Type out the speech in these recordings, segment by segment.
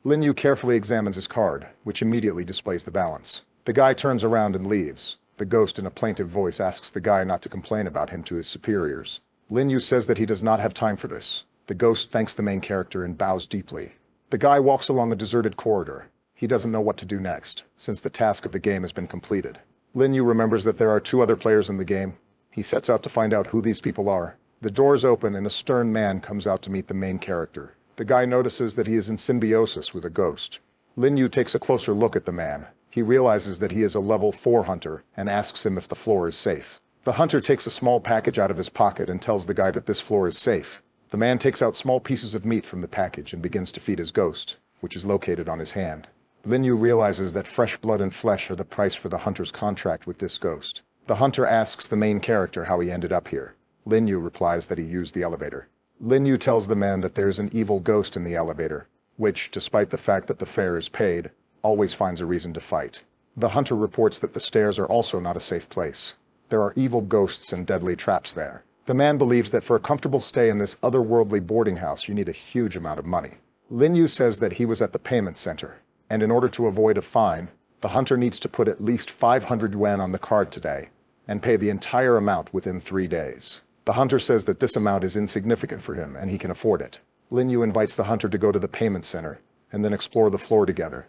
Lin Yu carefully examines his card, which immediately displays the balance. The guy turns around and leaves. The ghost in a plaintive voice asks the guy not to complain about him to his superiors. Lin Yu says that he does not have time for this. The ghost thanks the main character and bows deeply. The guy walks along a deserted corridor. He doesn't know what to do next, since the task of the game has been completed. Lin Yu remembers that there are 2 other players in the game. He sets out to find out who these people are. The doors open and a stern man comes out to meet the main character. The guy notices that he is in symbiosis with a ghost. Lin Yu takes a closer look at the man. He realizes that he is a level 4 hunter and asks him if the floor is safe. The hunter takes a small package out of his pocket and tells the guy that this floor is safe. The man takes out small pieces of meat from the package and begins to feed his ghost, which is located on his hand. Lin Yu realizes that fresh blood and flesh are the price for the hunter's contract with this ghost. The hunter asks the main character how he ended up here. Lin Yu replies that he used the elevator. Lin Yu tells the man that there's an evil ghost in the elevator, which, despite the fact that the fare is paid, always finds a reason to fight. The hunter reports that the stairs are also not a safe place. There are evil ghosts and deadly traps there. The man believes that for a comfortable stay in this otherworldly boarding house, you need a huge amount of money. Lin Yu says that he was at the payment center, and in order to avoid a fine, the hunter needs to put at least 500 yuan on the card today, and pay the entire amount within 3 days. The hunter says that this amount is insignificant for him, and he can afford it. Lin Yu invites the hunter to go to the payment center, and then explore the floor together.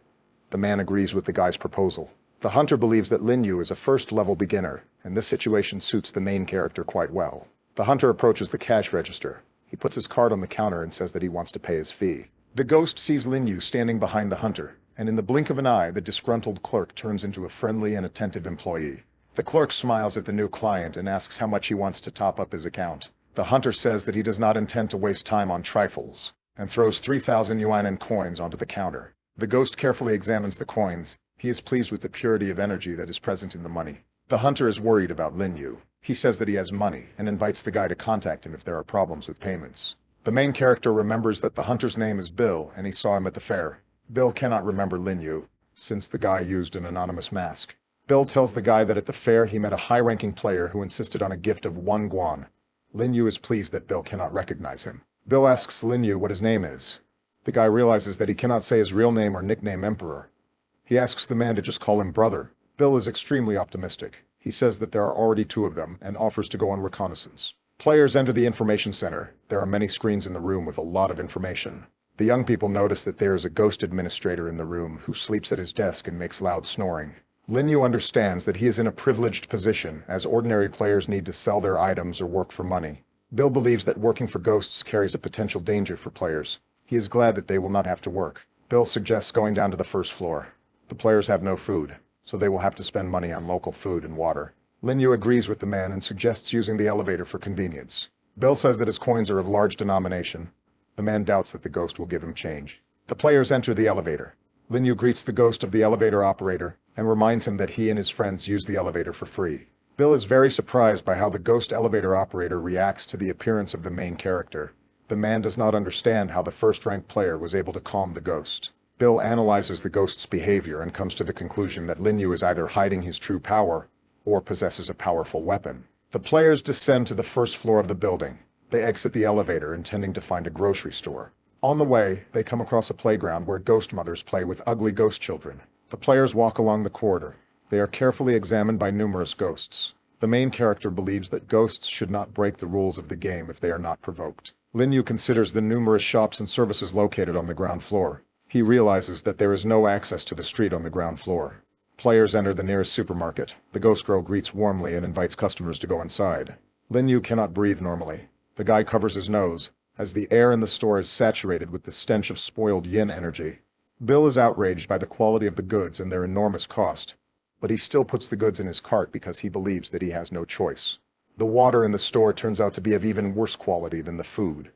The man agrees with the guy's proposal. The hunter believes that Lin Yu is a first-level beginner, and this situation suits the main character quite well. The hunter approaches the cash register. He puts his card on the counter and says that he wants to pay his fee. The ghost sees Lin Yu standing behind the hunter, and in the blink of an eye, the disgruntled clerk turns into a friendly and attentive employee. The clerk smiles at the new client and asks how much he wants to top up his account. The hunter says that he does not intend to waste time on trifles, and throws 3,000 yuan in coins onto the counter. The ghost carefully examines the coins. He is pleased with the purity of energy that is present in the money. The hunter is worried about Lin Yu. He says that he has money and invites the guy to contact him if there are problems with payments. The main character remembers that the hunter's name is Bill and he saw him at the fair. Bill cannot remember Lin Yu, since the guy used an anonymous mask. Bill tells the guy that at the fair he met a high-ranking player who insisted on a gift of 1 guan. Lin Yu is pleased that Bill cannot recognize him. Bill asks Lin Yu what his name is. The guy realizes that he cannot say his real name or nickname Emperor. He asks the man to just call him brother. Bill is extremely optimistic. He says that there are already 2 of them and offers to go on reconnaissance. Players enter the information center. There are many screens in the room with a lot of information. The young people notice that there is a ghost administrator in the room who sleeps at his desk and makes loud snoring. Lin Yu understands that he is in a privileged position, as ordinary players need to sell their items or work for money. Bill believes that working for ghosts carries a potential danger for players. He is glad that they will not have to work. Bill suggests going down to the first floor. The players have no food, so they will have to spend money on local food and water. Lin Yu agrees with the man and suggests using the elevator for convenience. Bill says that his coins are of large denomination. The man doubts that the ghost will give him change. The players enter the elevator. Lin Yu greets the ghost of the elevator operator and reminds him that he and his friends use the elevator for free. Bill is very surprised by how the ghost elevator operator reacts to the appearance of the main character. The man does not understand how the first-ranked player was able to calm the ghost. Bill analyzes the ghost's behavior and comes to the conclusion that Lin Yu is either hiding his true power or possesses a powerful weapon. The players descend to the first floor of the building. They exit the elevator intending to find a grocery store. On the way, they come across a playground where ghost mothers play with ugly ghost children. The players walk along the corridor. They are carefully examined by numerous ghosts. The main character believes that ghosts should not break the rules of the game if they are not provoked. Lin Yu considers the numerous shops and services located on the ground floor. He realizes that there is no access to the street on the ground floor. Players enter the nearest supermarket. The ghost girl greets warmly and invites customers to go inside. Lin Yu cannot breathe normally. The guy covers his nose, as the air in the store is saturated with the stench of spoiled yin energy. Bill is outraged by the quality of the goods and their enormous cost, but he still puts the goods in his cart because he believes that he has no choice. The water in the store turns out to be of even worse quality than the food.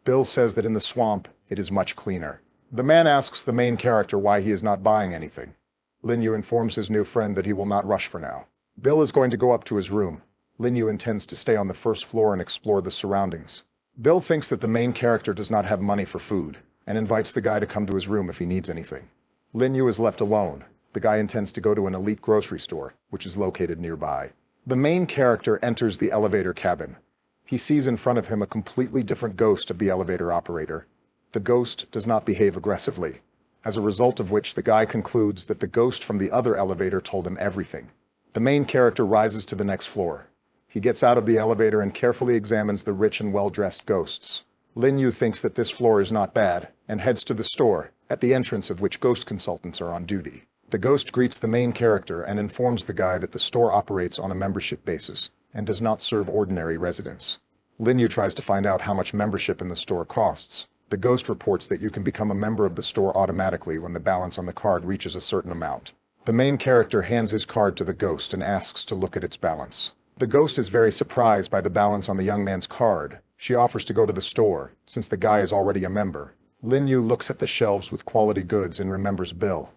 Bill says that in the swamp, it is much cleaner. The man asks the main character why he is not buying anything. Lin Yu informs his new friend that he will not rush for now. Bill is going to go up to his room. Lin Yu intends to stay on the first floor and explore the surroundings. Bill thinks that the main character does not have money for food, and invites the guy to come to his room if he needs anything. Lin Yu is left alone. The guy intends to go to an elite grocery store, which is located nearby. The main character enters the elevator cabin. He sees in front of him a completely different ghost of the elevator operator. The ghost does not behave aggressively. as a result of which the guy concludes that the ghost from the other elevator told him everything. The main character rises to the next floor. He gets out of the elevator and carefully examines the rich and well-dressed ghosts. Lin Yu thinks that this floor is not bad, and heads to the store, at the entrance of which ghost consultants are on duty. The ghost greets the main character and informs the guy that the store operates on a membership basis, and does not serve ordinary residents. Lin Yu tries to find out how much membership in the store costs. The ghost reports that you can become a member of the store automatically when the balance on the card reaches a certain amount. The main character hands his card to the ghost and asks to look at its balance. The ghost is very surprised by the balance on the young man's card. She offers to go to the store, since the guy is already a member. Lin Yu looks at the shelves with quality goods and remembers Bill.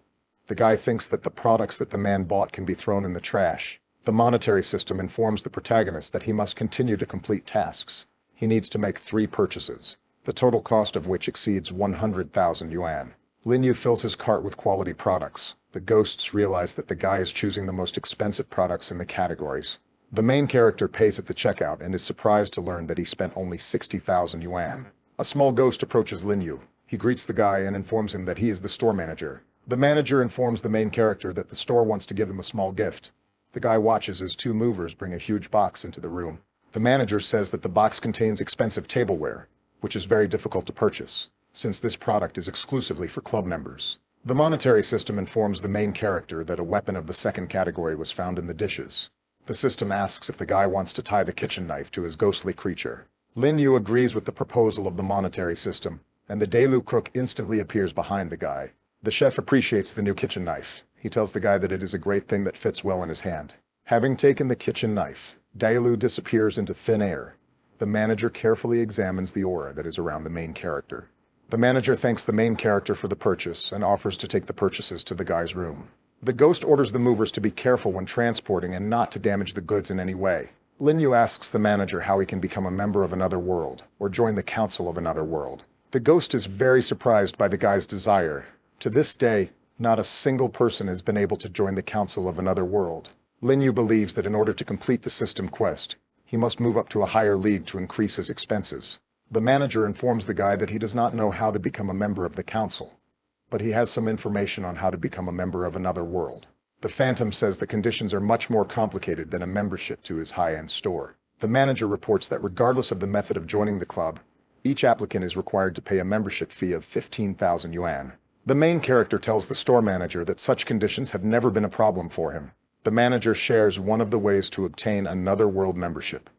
The guy thinks that the products that the man bought can be thrown in the trash. The monetary system informs the protagonist that he must continue to complete tasks. He needs to make 3 purchases, the total cost of which exceeds 100,000 yuan. Lin Yu fills his cart with quality products. The ghosts realize that the guy is choosing the most expensive products in the categories. The main character pays at the checkout and is surprised to learn that he spent only 60,000 yuan. A small ghost approaches Lin Yu. He greets the guy and informs him that he is the store manager. The manager informs the main character that the store wants to give him a small gift. The guy watches as 2 movers bring a huge box into the room. The manager says that the box contains expensive tableware, which is very difficult to purchase, since this product is exclusively for club members. The monetary system informs the main character that a weapon of the 2nd category was found in the dishes. The system asks if the guy wants to tie the kitchen knife to his ghostly creature. Lin Yu agrees with the proposal of the monetary system, and the Delu crook instantly appears behind the guy. The chef appreciates the new kitchen knife. He tells the guy that it is a great thing that fits well in his hand. Having taken the kitchen knife, Delu disappears into thin air. The manager carefully examines the aura that is around the main character. The manager thanks the main character for the purchase and offers to take the purchases to the guy's room. The ghost orders the movers to be careful when transporting and not to damage the goods in any way. Lin Yu asks the manager how he can become a member of another world, or join the council of another world. The ghost is very surprised by the guy's desire. To this day, not a single person has been able to join the council of another world. Lin Yu believes that in order to complete the system quest, he must move up to a higher league to increase his expenses. The manager informs the guy that he does not know how to become a member of the council, but he has some information on how to become a member of another world. The Phantom says the conditions are much more complicated than a membership to his high-end store. The manager reports that regardless of the method of joining the club, each applicant is required to pay a membership fee of 15,000 yuan. The main character tells the store manager that such conditions have never been a problem for him. The manager shares one of the ways to obtain another world membership.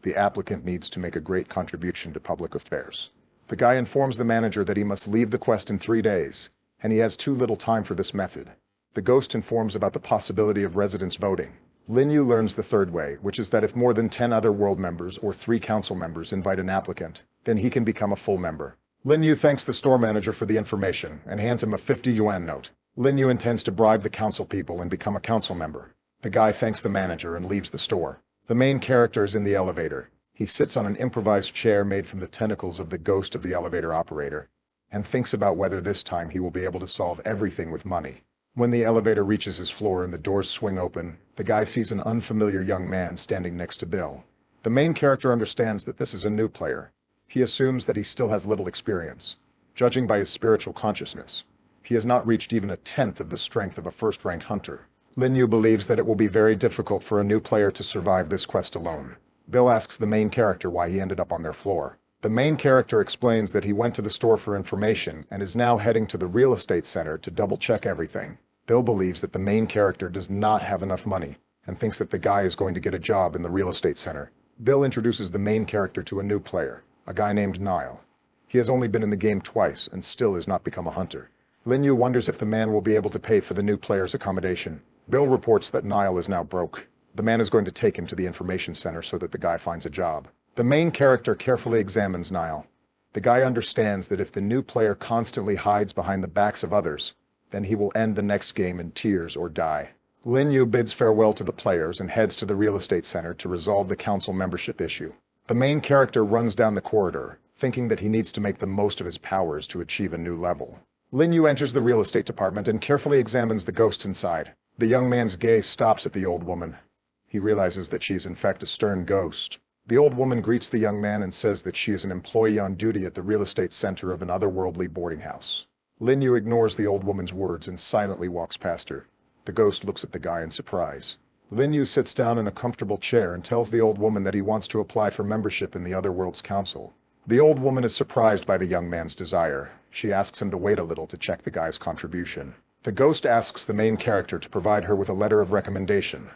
The applicant needs to make a great contribution to public affairs. The guy informs the manager that he must leave the quest in 3 days, and he has too little time for this method. The ghost informs about the possibility of residents voting. Lin Yu learns the 3rd way, which is that if more than 10 other world members or 3 council members invite an applicant, then he can become a full member. Lin Yu thanks the store manager for the information and hands him a 50 yuan note. Lin Yu intends to bribe the council people and become a council member. The guy thanks the manager and leaves the store. The main character is in the elevator. He sits on an improvised chair made from the tentacles of the ghost of the elevator operator, and thinks about whether this time he will be able to solve everything with money. When the elevator reaches his floor and the doors swing open, the guy sees an unfamiliar young man standing next to Bill. The main character understands that this is a new player. He assumes that he still has little experience. Judging by his spiritual consciousness, he has not reached even a tenth of the strength of a first-rank hunter. Lin Yu believes that it will be very difficult for a new player to survive this quest alone. Bill asks the main character why he ended up on their floor. The main character explains that he went to the store for information and is now heading to the real estate center to double-check everything. Bill believes that the main character does not have enough money and thinks that the guy is going to get a job in the real estate center. Bill introduces the main character to a new player, a guy named Niall. He has only been in the game twice and still has not become a hunter. Lin Yu wonders if the man will be able to pay for the new player's accommodation. Bill reports that Niall is now broke. The man is going to take him to the information center so that the guy finds a job. The main character carefully examines Niall. The guy understands that if the new player constantly hides behind the backs of others, then he will end the next game in tears or die. Lin Yu bids farewell to the players and heads to the real estate center to resolve the council membership issue. The main character runs down the corridor, thinking that he needs to make the most of his powers to achieve a new level. Lin Yu enters the real estate department and carefully examines the ghosts inside. The young man's gaze stops at the old woman. He realizes that she is in fact a stern ghost. The old woman greets the young man and says that she is an employee on duty at the real estate center of an otherworldly boarding house. Lin Yu ignores the old woman's words and silently walks past her. The ghost looks at the guy in surprise. Lin Yu sits down in a comfortable chair and tells the old woman that he wants to apply for membership in the Otherworld's council. The old woman is surprised by the young man's desire. She asks him to wait a little to check the guy's contribution. The ghost asks the main character to provide her with a letter of recommendation.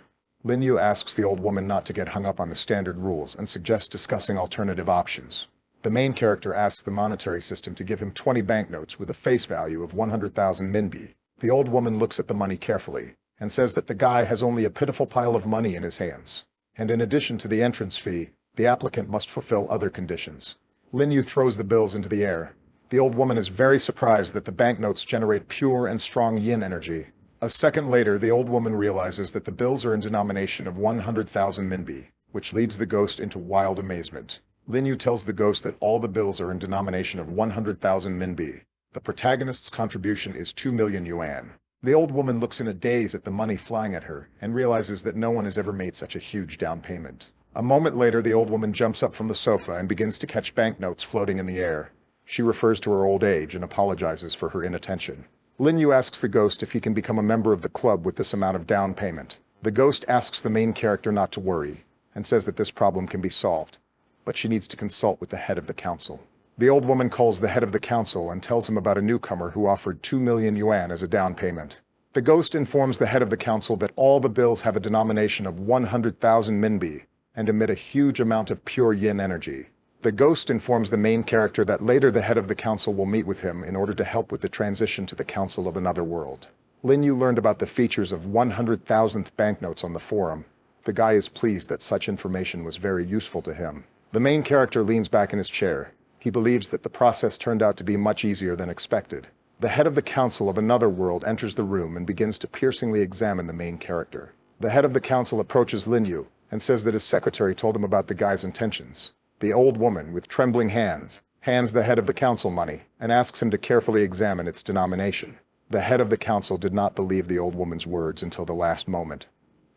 Lin Yu asks the old woman not to get hung up on the standard rules and suggests discussing alternative options. The main character asks the monetary system to give him 20 banknotes with a face value of 100,000 minbi. The old woman looks at the money carefully and says that the guy has only a pitiful pile of money in his hands. And in addition to the entrance fee, the applicant must fulfill other conditions. Lin Yu throws the bills into the air. The old woman is very surprised that the banknotes generate pure and strong yin energy. A second later, the old woman realizes that the bills are in denomination of 100,000 minbi, which leads the ghost into wild amazement. Lin Yu tells the ghost that all the bills are in denomination of 100,000 minbi. The protagonist's contribution is 2 million yuan. The old woman looks in a daze at the money flying at her and realizes that no one has ever made such a huge down payment. A moment later, the old woman jumps up from the sofa and begins to catch banknotes floating in the air. She refers to her old age and apologizes for her inattention. Lin Yu asks the ghost if he can become a member of the club with this amount of down payment. The ghost asks the main character not to worry and says that this problem can be solved, but she needs to consult with the head of the council. The old woman calls the head of the council and tells him about a newcomer who offered 2 million yuan as a down payment. The ghost informs the head of the council that all the bills have a denomination of 100,000 minbi and emit a huge amount of pure yin energy. The ghost informs the main character that later the head of the council will meet with him in order to help with the transition to the council of another world. Lin Yu learned about the features of 100,000th banknotes on the forum. The guy is pleased that such information was very useful to him. The main character leans back in his chair. He believes that the process turned out to be much easier than expected. The head of the council of another world enters the room and begins to piercingly examine the main character. The head of the council approaches Lin Yu and says that his secretary told him about the guy's intentions. The old woman, with trembling hands, hands the head of the council money and asks him to carefully examine its denomination. The head of the council did not believe the old woman's words until the last moment.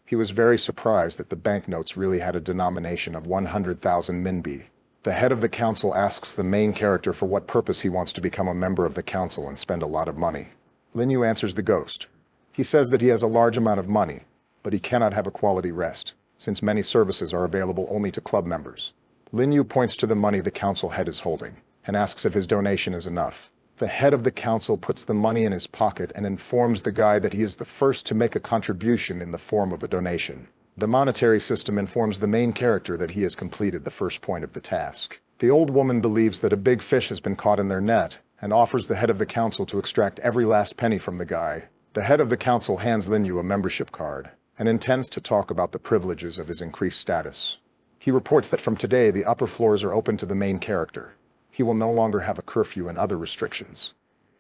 He was very surprised that the banknotes really had a denomination of 100,000 minbi. The head of the council asks the main character for what purpose he wants to become a member of the council and spend a lot of money. Lin Yu answers the ghost. He says that he has a large amount of money, but he cannot have a quality rest, since many services are available only to club members. Lin Yu points to the money the council head is holding and asks if his donation is enough. The head of the council puts the money in his pocket and informs the guy that he is the first to make a contribution in the form of a donation. The monetary system informs the main character that he has completed the first point of the task. The old woman believes that a big fish has been caught in their net and offers the head of the council to extract every last penny from the guy. The head of the council hands Lin Yu a membership card and intends to talk about the privileges of his increased status. He reports that from today the upper floors are open to the main character. He will no longer have a curfew and other restrictions.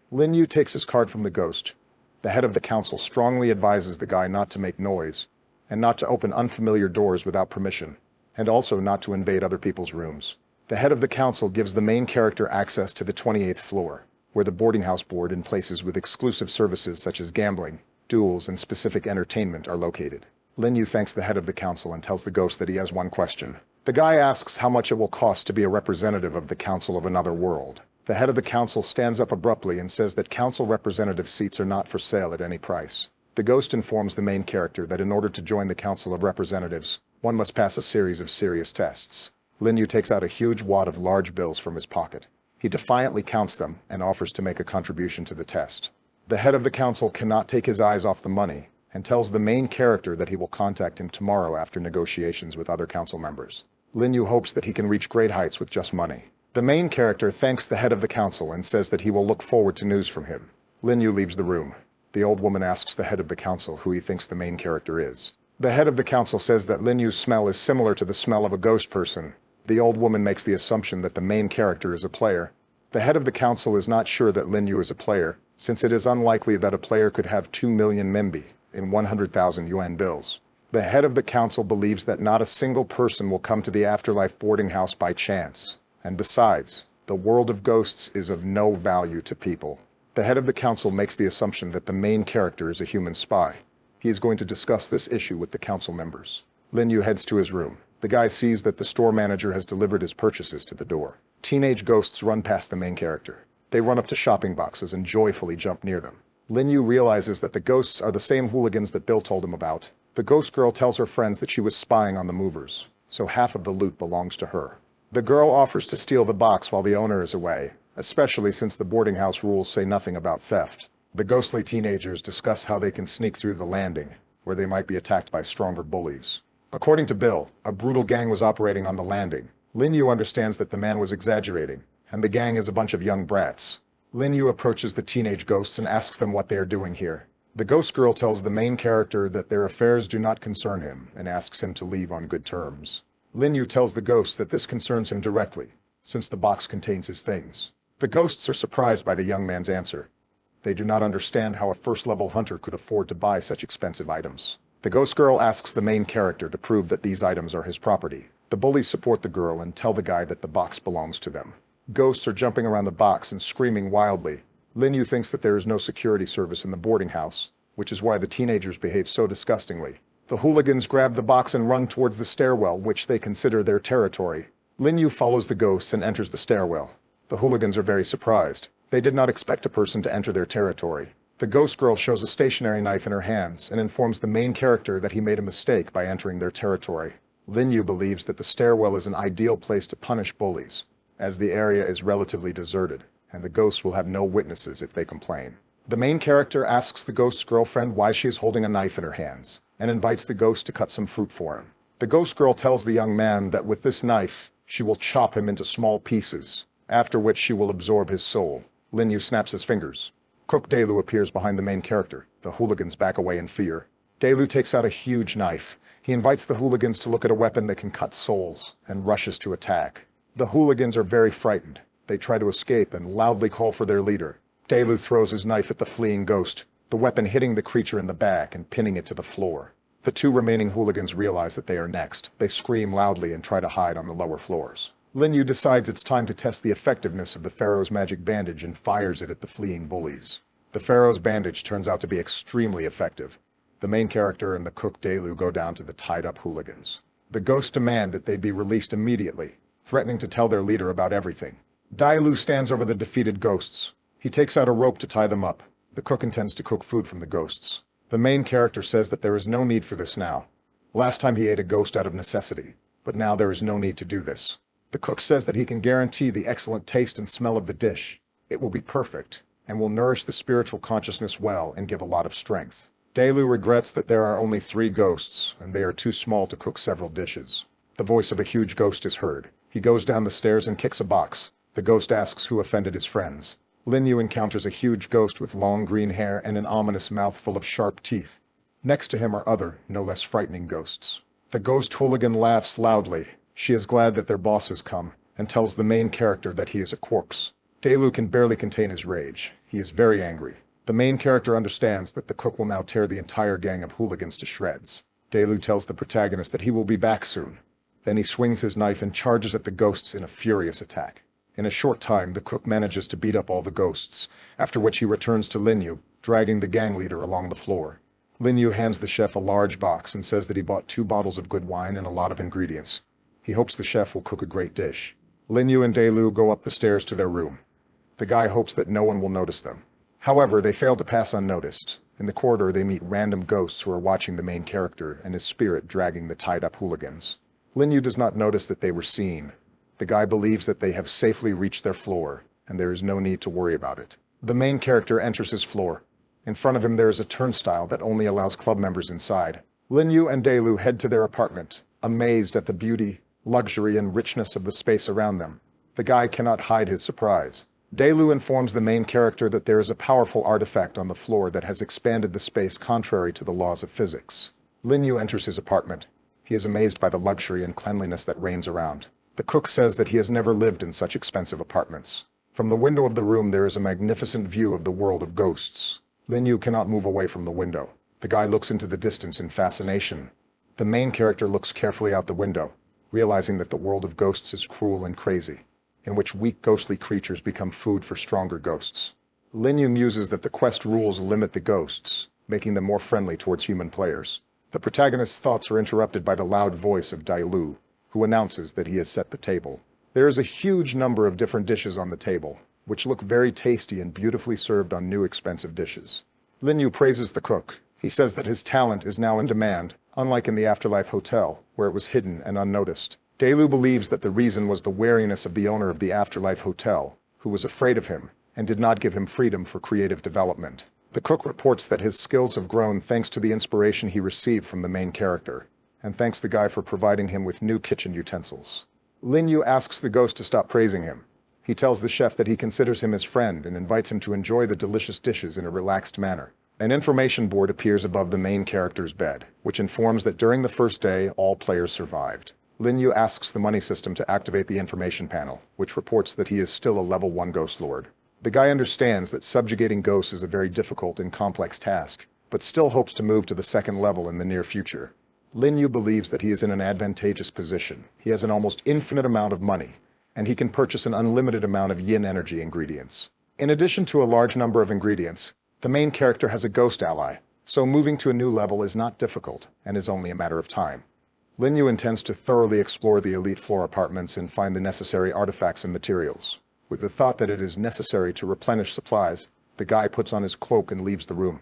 Lin Yu takes his card from the ghost. The head of the council strongly advises the guy not to make noise, and not to open unfamiliar doors without permission, and also not to invade other people's rooms. The head of the council gives the main character access to the 28th floor, where the boarding house board and places with exclusive services such as gambling, duels, and specific entertainment are located. Lin Yu thanks the head of the council and tells the ghost that he has one question. The guy asks how much it will cost to be a representative of the council of another world. The head of the council stands up abruptly and says that council representative seats are not for sale at any price. The ghost informs the main character that in order to join the council of representatives, one must pass a series of serious tests. Lin Yu takes out a huge wad of large bills from his pocket. He defiantly counts them and offers to make a contribution to the test. The head of the council cannot take his eyes off the money and tells the main character that he will contact him tomorrow after negotiations with other council members. Lin Yu hopes that he can reach great heights with just money. The main character thanks the head of the council and says that he will look forward to news from him. Lin Yu leaves the room. The old woman asks the head of the council who he thinks the main character is. The head of the council says that Lin Yu's smell is similar to the smell of a ghost person. The old woman makes the assumption that the main character is a player. The head of the council is not sure that Lin Yu is a player, since it is unlikely that a player could have 2 million minbi in 100,000 yuan bills. The head of the council believes that not a single person will come to the afterlife boarding house by chance. And besides, the world of ghosts is of no value to people. The head of the council makes the assumption that the main character is a human spy. He is going to discuss this issue with the council members. Lin Yu heads to his room. The guy sees that the store manager has delivered his purchases to the door. Teenage ghosts run past the main character. They run up to shopping boxes and joyfully jump near them. Lin Yu realizes that the ghosts are the same hooligans that Bill told him about. The ghost girl tells her friends that she was spying on the movers, so half of the loot belongs to her. The girl offers to steal the box while the owner is away, especially since the boarding house rules say nothing about theft. The ghostly teenagers discuss how they can sneak through the landing, where they might be attacked by stronger bullies. According to Bill, a brutal gang was operating on the landing. Lin Yu understands that the man was exaggerating, and the gang is a bunch of young brats. Lin Yu approaches the teenage ghosts and asks them what they are doing here. The ghost girl tells the main character that their affairs do not concern him and asks him to leave on good terms. Lin Yu tells the ghosts that this concerns him directly, since the box contains his things. The ghosts are surprised by the young man's answer. They do not understand how a first-level hunter could afford to buy such expensive items. The ghost girl asks the main character to prove that these items are his property. The bullies support the girl and tell the guy that the box belongs to them. Ghosts are jumping around the box and screaming wildly. Lin Yu thinks that there is no security service in the boarding house, which is why the teenagers behave so disgustingly. The hooligans grab the box and run towards the stairwell, which they consider their territory. Lin Yu follows the ghosts and enters the stairwell. The hooligans are very surprised. They did not expect a person to enter their territory. The ghost girl shows a stationary knife in her hands and informs the main character that he made a mistake by entering their territory. Lin Yu believes that the stairwell is an ideal place to punish bullies, as the area is relatively deserted, and the ghosts will have no witnesses if they complain. The main character asks the ghost's girlfriend why she is holding a knife in her hands, and invites the ghost to cut some fruit for him. The ghost girl tells the young man that with this knife, she will chop him into small pieces, after which she will absorb his soul. Lin Yu snaps his fingers. Cook Delu appears behind the main character. The hooligans back away in fear. Delu takes out a huge knife. He invites the hooligans to look at a weapon that can cut souls, and rushes to attack. The hooligans are very frightened. They try to escape and loudly call for their leader. Delu throws his knife at the fleeing ghost, the weapon hitting the creature in the back and pinning it to the floor. The two remaining hooligans realize that they are next. They scream loudly and try to hide on the lower floors. Lin Yu decides it's time to test the effectiveness of the Pharaoh's magic bandage and fires it at the fleeing bullies. The Pharaoh's bandage turns out to be extremely effective. The main character and the cook Delu go down to the tied-up hooligans. The ghosts demand that they be released immediately, threatening to tell their leader about everything. Dailu stands over the defeated ghosts. He takes out a rope to tie them up. The cook intends to cook food from the ghosts. The main character says that there is no need for this now. Last time he ate a ghost out of necessity, but now there is no need to do this. The cook says that he can guarantee the excellent taste and smell of the dish. It will be perfect, and will nourish the spiritual consciousness well and give a lot of strength. Delu regrets that there are only 3 ghosts, and they are too small to cook several dishes. The voice of a huge ghost is heard. He goes down the stairs and kicks a box. The ghost asks who offended his friends. Lin Yu encounters a huge ghost with long green hair and an ominous mouth full of sharp teeth. Next to him are other, no less frightening ghosts. The ghost hooligan laughs loudly. She is glad that their boss has come, and tells the main character that he is a corpse. Delu can barely contain his rage. He is very angry. The main character understands that the cook will now tear the entire gang of hooligans to shreds. Delu tells the protagonist that he will be back soon. Then he swings his knife and charges at the ghosts in a furious attack. In a short time, the cook manages to beat up all the ghosts, after which he returns to Lin Yu, dragging the gang leader along the floor. Lin Yu hands the chef a large box and says that he bought 2 bottles of good wine and a lot of ingredients. He hopes the chef will cook a great dish. Lin Yu and Delu go up the stairs to their room. The guy hopes that no one will notice them. However, they fail to pass unnoticed. In the corridor, they meet random ghosts who are watching the main character and his spirit dragging the tied-up hooligans. Lin Yu does not notice that they were seen. The guy believes that they have safely reached their floor, and there is no need to worry about it. The main character enters his floor. In front of him there is a turnstile that only allows club members inside. Lin Yu and Delu head to their apartment, amazed at the beauty, luxury, and richness of the space around them. The guy cannot hide his surprise. Delu informs the main character that there is a powerful artifact on the floor that has expanded the space contrary to the laws of physics. Lin Yu enters his apartment. He is amazed by the luxury and cleanliness that reigns around. The cook says that he has never lived in such expensive apartments. From the window of the room there is a magnificent view of the world of ghosts. Lin Yu cannot move away from the window. The guy looks into the distance in fascination. The main character looks carefully out the window, realizing that the world of ghosts is cruel and crazy, in which weak ghostly creatures become food for stronger ghosts. Lin Yu muses that the quest rules limit the ghosts, making them more friendly towards human players. The protagonist's thoughts are interrupted by the loud voice of Dailu, who announces that he has set the table. There is a huge number of different dishes on the table. which look very tasty and beautifully served on new expensive dishes. Lin Yu praises the cook. He says that his talent is now in demand, unlike in the Afterlife Hotel, where it was hidden and unnoticed. Delu believes that the reason was the wariness of the owner of the Afterlife Hotel, who was afraid of him and did not give him freedom for creative development. The cook reports that his skills have grown thanks to the inspiration he received from the main character, and thanks the guy for providing him with new kitchen utensils. Lin Yu asks the ghost to stop praising him. He tells the chef that he considers him his friend and invites him to enjoy the delicious dishes in a relaxed manner. An information board appears above the main character's bed, which informs that during the first day, all players survived. Lin Yu asks the money system to activate the information panel, which reports that he is still a level 1 ghost lord. The guy understands that subjugating ghosts is a very difficult and complex task, but still hopes to move to the second level in the near future. Lin Yu believes that he is in an advantageous position. He has an almost infinite amount of money, and he can purchase an unlimited amount of yin energy ingredients. In addition to a large number of ingredients, the main character has a ghost ally, so moving to a new level is not difficult and is only a matter of time. Lin Yu intends to thoroughly explore the elite floor apartments and find the necessary artifacts and materials. With the thought that it is necessary to replenish supplies, the guy puts on his cloak and leaves the room.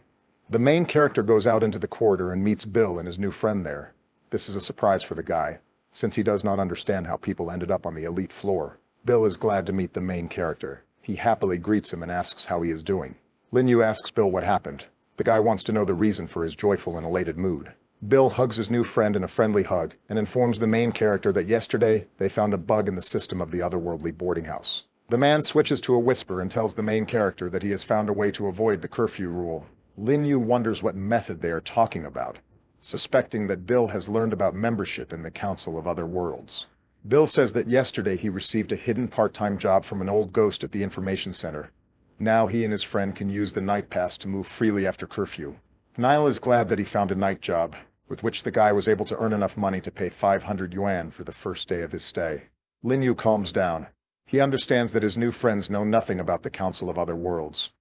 The main character goes out into the corridor and meets Bill and his new friend there. This is a surprise for the guy, since he does not understand how people ended up on the elite floor. Bill is glad to meet the main character. He happily greets him and asks how he is doing. Lin Yu asks Bill what happened. The guy wants to know the reason for his joyful and elated mood. Bill hugs his new friend in a friendly hug and informs the main character that yesterday they found a bug in the system of the otherworldly boarding house. The man switches to a whisper and tells the main character that he has found a way to avoid the curfew rule. Lin Yu wonders what method they are talking about, suspecting that Bill has learned about membership in the Council of Other Worlds. Bill says that yesterday he received a hidden part-time job from an old ghost at the information center. Now he and his friend can use the night pass to move freely after curfew. Niall is glad that he found a night job, with which the guy was able to earn enough money to pay 500 yuan for the first day of his stay. Lin Yu calms down. He understands that his new friends know nothing about the Council of Other Worlds.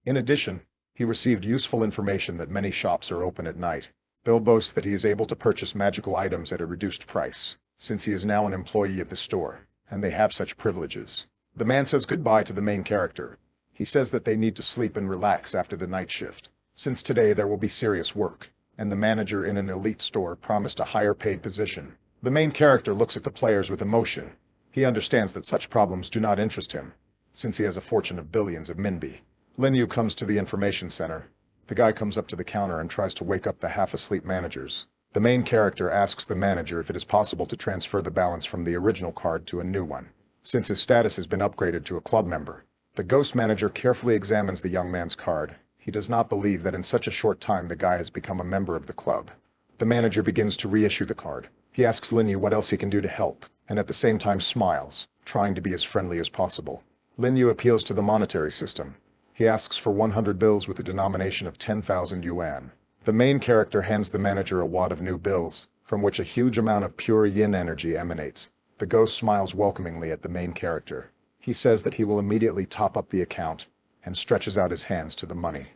In addition, he received useful information that many shops are open at night. Bill boasts that he is able to purchase magical items at a reduced price, since he is now an employee of the store, and they have such privileges. The man says goodbye to the main character. He says that they need to sleep and relax after the night shift, since today there will be serious work, and the manager in an elite store promised a higher paid position. The main character looks at the players with emotion. He understands that such problems do not interest him, since he has a fortune of billions of minbi. Lin Yu comes to the information center. The guy comes up to the counter and tries to wake up the half-asleep managers. The main character asks the manager if it is possible to transfer the balance from the original card to a new one, since his status has been upgraded to a club member. The ghost manager carefully examines the young man's card. He does not believe that in such a short time the guy has become a member of the club. The manager begins to reissue the card. He asks Lin Yu what else he can do to help, and at the same time smiles, trying to be as friendly as possible. Lin Yu appeals to the monetary system. He asks for 100 bills with a denomination of 10,000 yuan. The main character hands the manager a wad of new bills, from which a huge amount of pure yin energy emanates. The ghost smiles welcomingly at the main character. He says that he will immediately top up the account, and stretches out his hands to the money.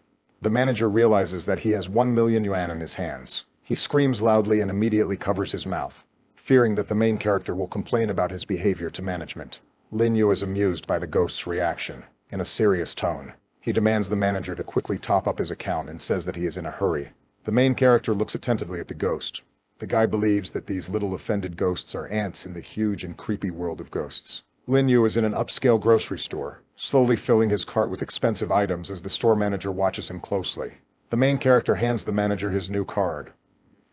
The manager realizes that he has 1 million yuan in his hands. He screams loudly and immediately covers his mouth, fearing that the main character will complain about his behavior to management. Lin Yu is amused by the ghost's reaction. In a serious tone, he demands the manager to quickly top up his account and says that he is in a hurry. The main character looks attentively at the ghost. The guy believes that these little offended ghosts are ants in the huge and creepy world of ghosts. Lin Yu is in an upscale grocery store, slowly filling his cart with expensive items as the store manager watches him closely. The main character hands the manager his new card.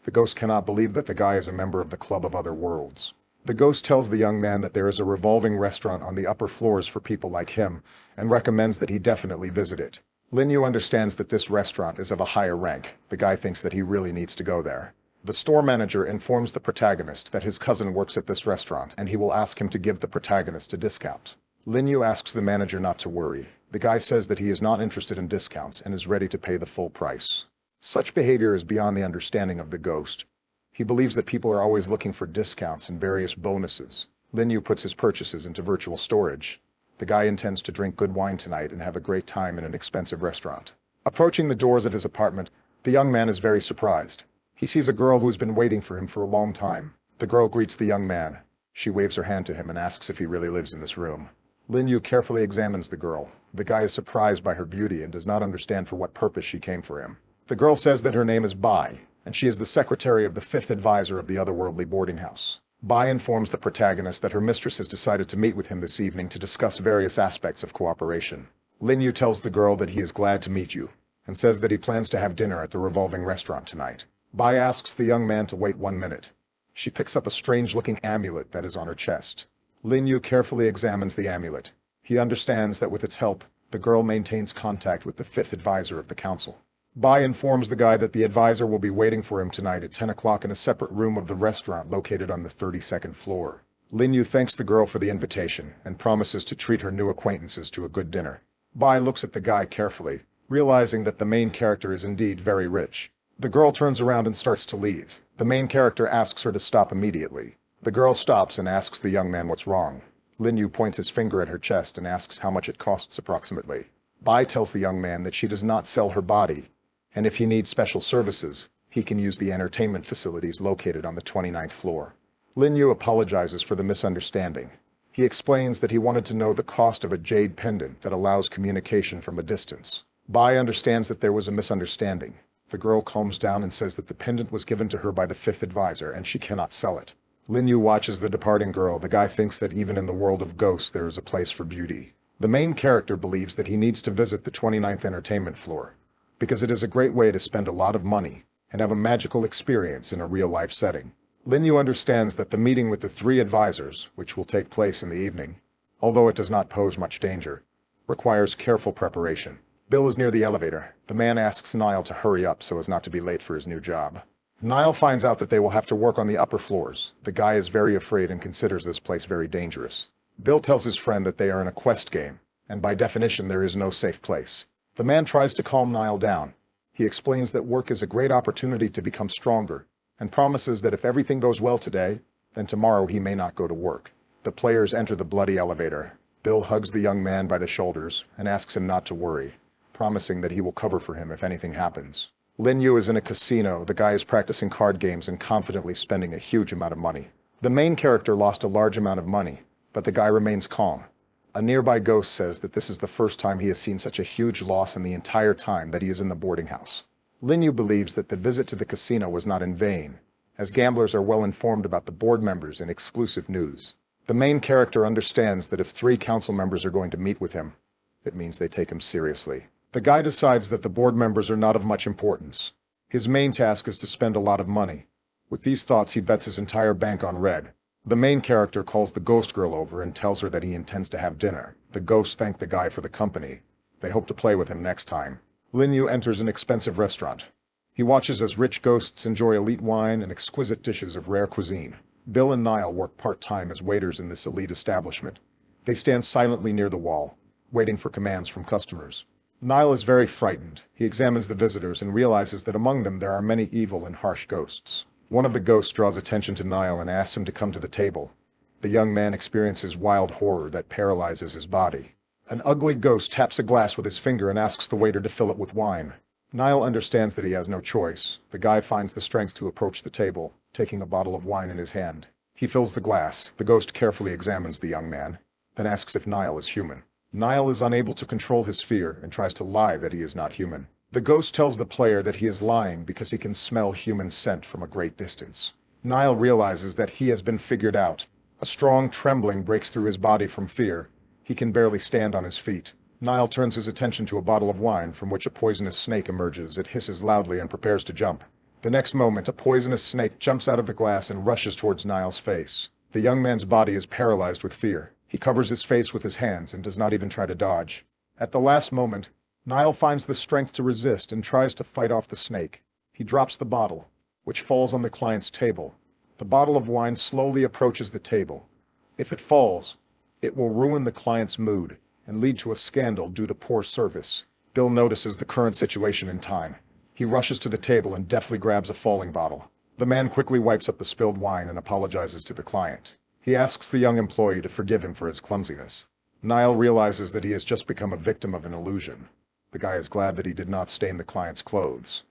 The ghost cannot believe that the guy is a member of the Club of Other Worlds. The ghost tells the young man that there is a revolving restaurant on the upper floors for people like him, and recommends that he definitely visit it. Lin Yu understands that this restaurant is of a higher rank. The guy thinks that he really needs to go there. The store manager informs the protagonist that his cousin works at this restaurant, and he will ask him to give the protagonist a discount. Lin Yu asks the manager not to worry. The guy says that he is not interested in discounts and is ready to pay the full price. Such behavior is beyond the understanding of the ghost. He believes that people are always looking for discounts and various bonuses. Lin Yu puts his purchases into virtual storage. The guy intends to drink good wine tonight and have a great time in an expensive restaurant. Approaching the doors of his apartment, the young man is very surprised. He sees a girl who has been waiting for him for a long time. The girl greets the young man. She waves her hand to him and asks if he really lives in this room. Lin Yu carefully examines the girl. The guy is surprised by her beauty and does not understand for what purpose she came for him. The girl says that her name is Bai, and she is the secretary of the fifth advisor of the otherworldly boarding house. Bai informs the protagonist that her mistress has decided to meet with him this evening to discuss various aspects of cooperation. Lin Yu tells the girl that he is glad to meet you, and says that he plans to have dinner at the revolving restaurant tonight. Bai asks the young man to wait 1 minute. She picks up a strange-looking amulet that is on her chest. Lin Yu carefully examines the amulet. He understands that with its help, the girl maintains contact with the fifth advisor of the council. Bai informs the guy that the advisor will be waiting for him tonight at 10 o'clock in a separate room of the restaurant located on the 32nd floor. Lin Yu thanks the girl for the invitation and promises to treat her new acquaintances to a good dinner. Bai looks at the guy carefully, realizing that the main character is indeed very rich. The girl turns around and starts to leave. The main character asks her to stop immediately. The girl stops and asks the young man what's wrong. Lin Yu points his finger at her chest and asks how much it costs approximately. Bai tells the young man that she does not sell her body, and if he needs special services, he can use the entertainment facilities located on the 29th floor. Lin Yu apologizes for the misunderstanding. He explains that he wanted to know the cost of a jade pendant that allows communication from a distance. Bai understands that there was a misunderstanding. The girl calms down and says that the pendant was given to her by the fifth advisor and she cannot sell it. Lin Yu watches the departing girl. The guy thinks that even in the world of ghosts there is a place for beauty. The main character believes that he needs to visit the 29th entertainment floor, because it is a great way to spend a lot of money and have a magical experience in a real-life setting. Lin Yu understands that the meeting with the 3 advisors, which will take place in the evening, although it does not pose much danger, requires careful preparation. Bill is near the elevator. The man asks Niall to hurry up so as not to be late for his new job. Niall finds out that they will have to work on the upper floors. The guy is very afraid and considers this place very dangerous. Bill tells his friend that they are in a quest game, and by definition there is no safe place. The man tries to calm Niall down. He explains that work is a great opportunity to become stronger, and promises that if everything goes well today, then tomorrow he may not go to work. The players enter the bloody elevator. Bill hugs the young man by the shoulders and asks him not to worry, promising that he will cover for him if anything happens. Lin Yu is in a casino. The guy is practicing card games and confidently spending a huge amount of money. The main character lost a large amount of money, but the guy remains calm. A nearby ghost says that this is the first time he has seen such a huge loss in the entire time that he is in the boarding house. Lin Yu believes that the visit to the casino was not in vain, as gamblers are well informed about the board members and exclusive news. The main character understands that if 3 council members are going to meet with him, it means they take him seriously. The guy decides that the board members are not of much importance. His main task is to spend a lot of money. With these thoughts, he bets his entire bank on red. The main character calls the ghost girl over and tells her that he intends to have dinner. The ghosts thank the guy for the company. They hope to play with him next time. Lin Yu enters an expensive restaurant. He watches as rich ghosts enjoy elite wine and exquisite dishes of rare cuisine. Bill and Niall work part-time as waiters in this elite establishment. They stand silently near the wall, waiting for commands from customers. Niall is very frightened. He examines the visitors and realizes that among them there are many evil and harsh ghosts. One of the ghosts draws attention to Niall and asks him to come to the table. The young man experiences wild horror that paralyzes his body. An ugly ghost taps a glass with his finger and asks the waiter to fill it with wine. Niall understands that he has no choice. The guy finds the strength to approach the table, taking a bottle of wine in his hand. He fills the glass. The ghost carefully examines the young man, then asks if Niall is human. Niall is unable to control his fear and tries to lie that he is not human. The ghost tells the player that he is lying because he can smell human scent from a great distance. Niall realizes that he has been figured out. A strong trembling breaks through his body from fear. He can barely stand on his feet. Niall turns his attention to a bottle of wine from which a poisonous snake emerges. It hisses loudly and prepares to jump. The next moment, a poisonous snake jumps out of the glass and rushes towards Niall's face. The young man's body is paralyzed with fear. He covers his face with his hands and does not even try to dodge. At the last moment, Niall finds the strength to resist and tries to fight off the snake. He drops the bottle, which falls on the client's table. The bottle of wine slowly approaches the table. If it falls, it will ruin the client's mood and lead to a scandal due to poor service. Bill notices the current situation in time. He rushes to the table and deftly grabs a falling bottle. The man quickly wipes up the spilled wine and apologizes to the client. He asks the young employee to forgive him for his clumsiness. Niall realizes that he has just become a victim of an illusion. The guy is glad that he did not stain the client's clothes.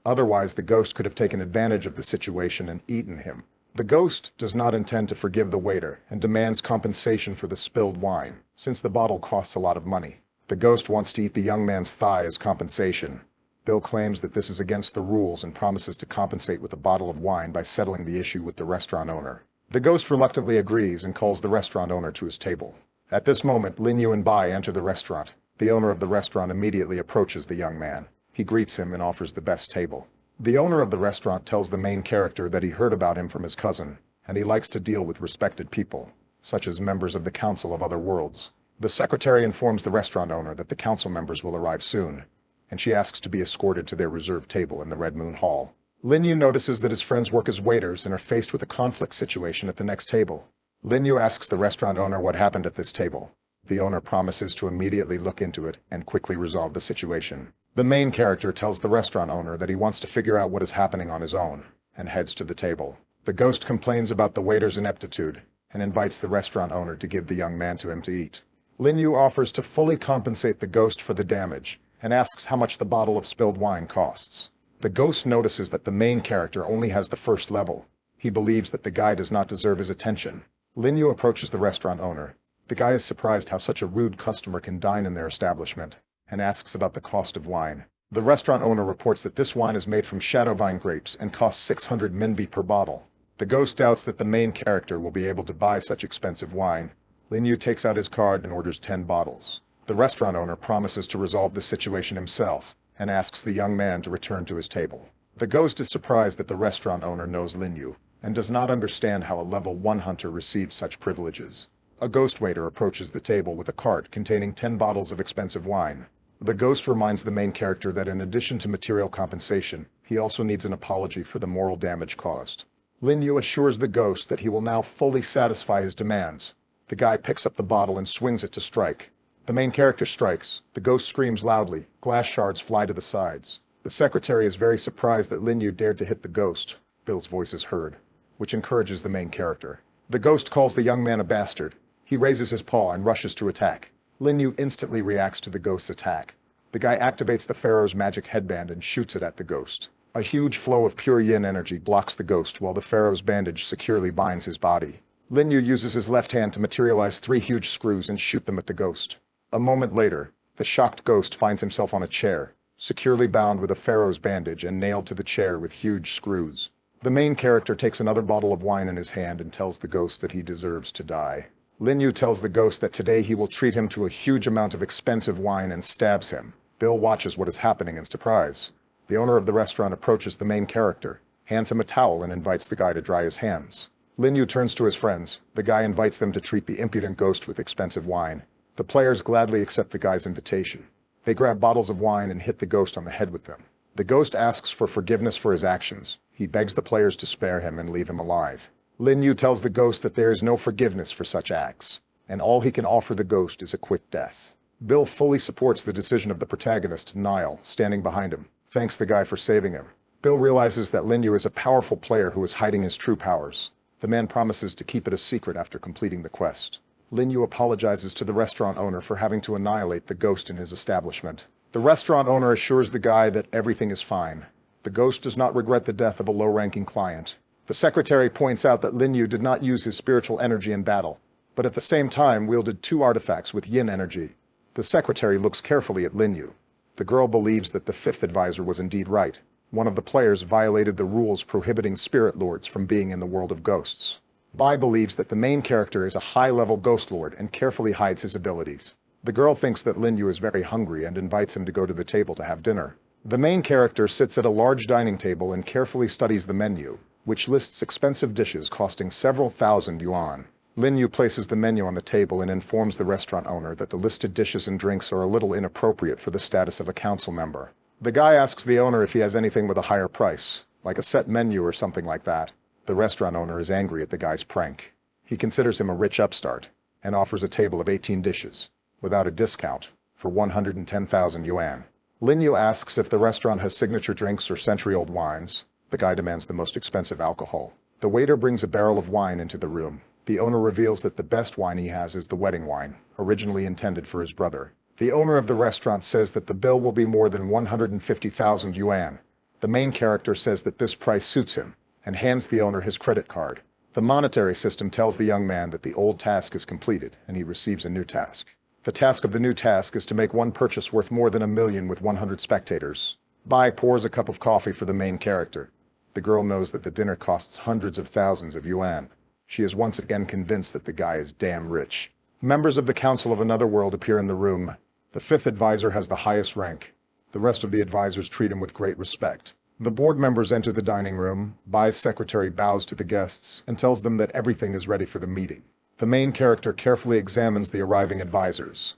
Otherwise, the ghost could have taken advantage of the situation and eaten him. The ghost does not intend to forgive the waiter and demands compensation for the spilled wine, since the bottle costs a lot of money. The ghost wants to eat the young man's thigh as compensation. Bill claims that this is against the rules and promises to compensate with a bottle of wine by settling the issue with the restaurant owner. The ghost reluctantly agrees and calls the restaurant owner to his table. At this moment, Lin Yu and Bai enter the restaurant. The owner of the restaurant immediately approaches the young man. He greets him and offers the best table. The owner of the restaurant tells the main character that he heard about him from his cousin, and he likes to deal with respected people, such as members of the Council of Other Worlds. The secretary informs the restaurant owner that the council members will arrive soon, and she asks to be escorted to their reserved table in the Red Moon Hall. Lin Yu notices that his friends work as waiters and are faced with a conflict situation at the next table. Lin Yu asks the restaurant owner what happened at this table. The owner promises to immediately look into it and quickly resolve the situation. The main character tells the restaurant owner that he wants to figure out what is happening on his own, and heads to the table. The ghost complains about the waiter's ineptitude, and invites the restaurant owner to give the young man to him to eat. Lin Yu offers to fully compensate the ghost for the damage, and asks how much the bottle of spilled wine costs. The ghost notices that the main character only has the first level. He believes that the guy does not deserve his attention. Lin Yu approaches the restaurant owner. The guy is surprised how such a rude customer can dine in their establishment, and asks about the cost of wine. The restaurant owner reports that this wine is made from shadowvine grapes and costs 600 minbi per bottle. The ghost doubts that the main character will be able to buy such expensive wine. Lin Yu takes out his card and orders 10 bottles. The restaurant owner promises to resolve the situation himself, and asks the young man to return to his table. The ghost is surprised that the restaurant owner knows Lin Yu, and does not understand how a level 1 hunter receives such privileges. A ghost waiter approaches the table with a cart containing 10 bottles of expensive wine. The ghost reminds the main character that in addition to material compensation, he also needs an apology for the moral damage caused. Lin Yu assures the ghost that he will now fully satisfy his demands. The guy picks up the bottle and swings it to strike. The main character strikes. The ghost screams loudly. Glass shards fly to the sides. The secretary is very surprised that Lin Yu dared to hit the ghost. Bill's voice is heard, which encourages the main character. The ghost calls the young man a bastard. He raises his paw and rushes to attack. Lin Yu instantly reacts to the ghost's attack. The guy activates the pharaoh's magic headband and shoots it at the ghost. A huge flow of pure yin energy blocks the ghost while the pharaoh's bandage securely binds his body. Lin Yu uses his left hand to materialize 3 huge screws and shoot them at the ghost. A moment later, the shocked ghost finds himself on a chair, securely bound with a pharaoh's bandage and nailed to the chair with huge screws. The main character takes another bottle of wine in his hand and tells the ghost that he deserves to die. Lin Yu tells the ghost that today he will treat him to a huge amount of expensive wine and stabs him. Bill watches what is happening in surprise. The owner of the restaurant approaches the main character, hands him a towel and invites the guy to dry his hands. Lin Yu turns to his friends. The guy invites them to treat the impudent ghost with expensive wine. The players gladly accept the guy's invitation. They grab bottles of wine and hit the ghost on the head with them. The ghost asks for forgiveness for his actions. He begs the players to spare him and leave him alive. Lin Yu tells the ghost that there is no forgiveness for such acts, and all he can offer the ghost is a quick death. Bill fully supports the decision of the protagonist, Niall, standing behind him, thanks the guy for saving him. Bill realizes that Lin Yu is a powerful player who is hiding his true powers. The man promises to keep it a secret after completing the quest. Lin Yu apologizes to the restaurant owner for having to annihilate the ghost in his establishment. The restaurant owner assures the guy that everything is fine. The ghost does not regret the death of a low-ranking client. The secretary points out that Lin Yu did not use his spiritual energy in battle, but at the same time wielded 2 artifacts with yin energy. The secretary looks carefully at Lin Yu. The girl believes that the 5th advisor was indeed right. One of the players violated the rules prohibiting spirit lords from being in the world of ghosts. Bai believes that the main character is a high-level ghost lord and carefully hides his abilities. The girl thinks that Lin Yu is very hungry and invites him to go to the table to have dinner. The main character sits at a large dining table and carefully studies the menu, which lists expensive dishes costing several thousand yuan. Lin Yu places the menu on the table and informs the restaurant owner that the listed dishes and drinks are a little inappropriate for the status of a council member. The guy asks the owner if he has anything with a higher price, like a set menu or something like that. The restaurant owner is angry at the guy's prank. He considers him a rich upstart, and offers a table of 18 dishes, without a discount, for 110,000 yuan. Lin Yu asks if the restaurant has signature drinks or century-old wines. The guy demands the most expensive alcohol. The waiter brings a barrel of wine into the room. The owner reveals that the best wine he has is the wedding wine, originally intended for his brother. The owner of the restaurant says that the bill will be more than 150,000 yuan. The main character says that this price suits him. and hands the owner his credit card. The monetary system tells the young man that the old task is completed, and he receives a new task. The task of the new task is to make one purchase worth more than 1 million with 100 spectators. Bai pours a cup of coffee for the main character. The girl knows that the dinner costs hundreds of thousands of yuan. She is once again convinced that the guy is damn rich. Members of the Council of Another World appear in the room. The fifth advisor has the highest rank. The rest of the advisors treat him with great respect. The board members enter the dining room. Bai's secretary bows to the guests and tells them that everything is ready for the meeting. The main character carefully examines the arriving advisors.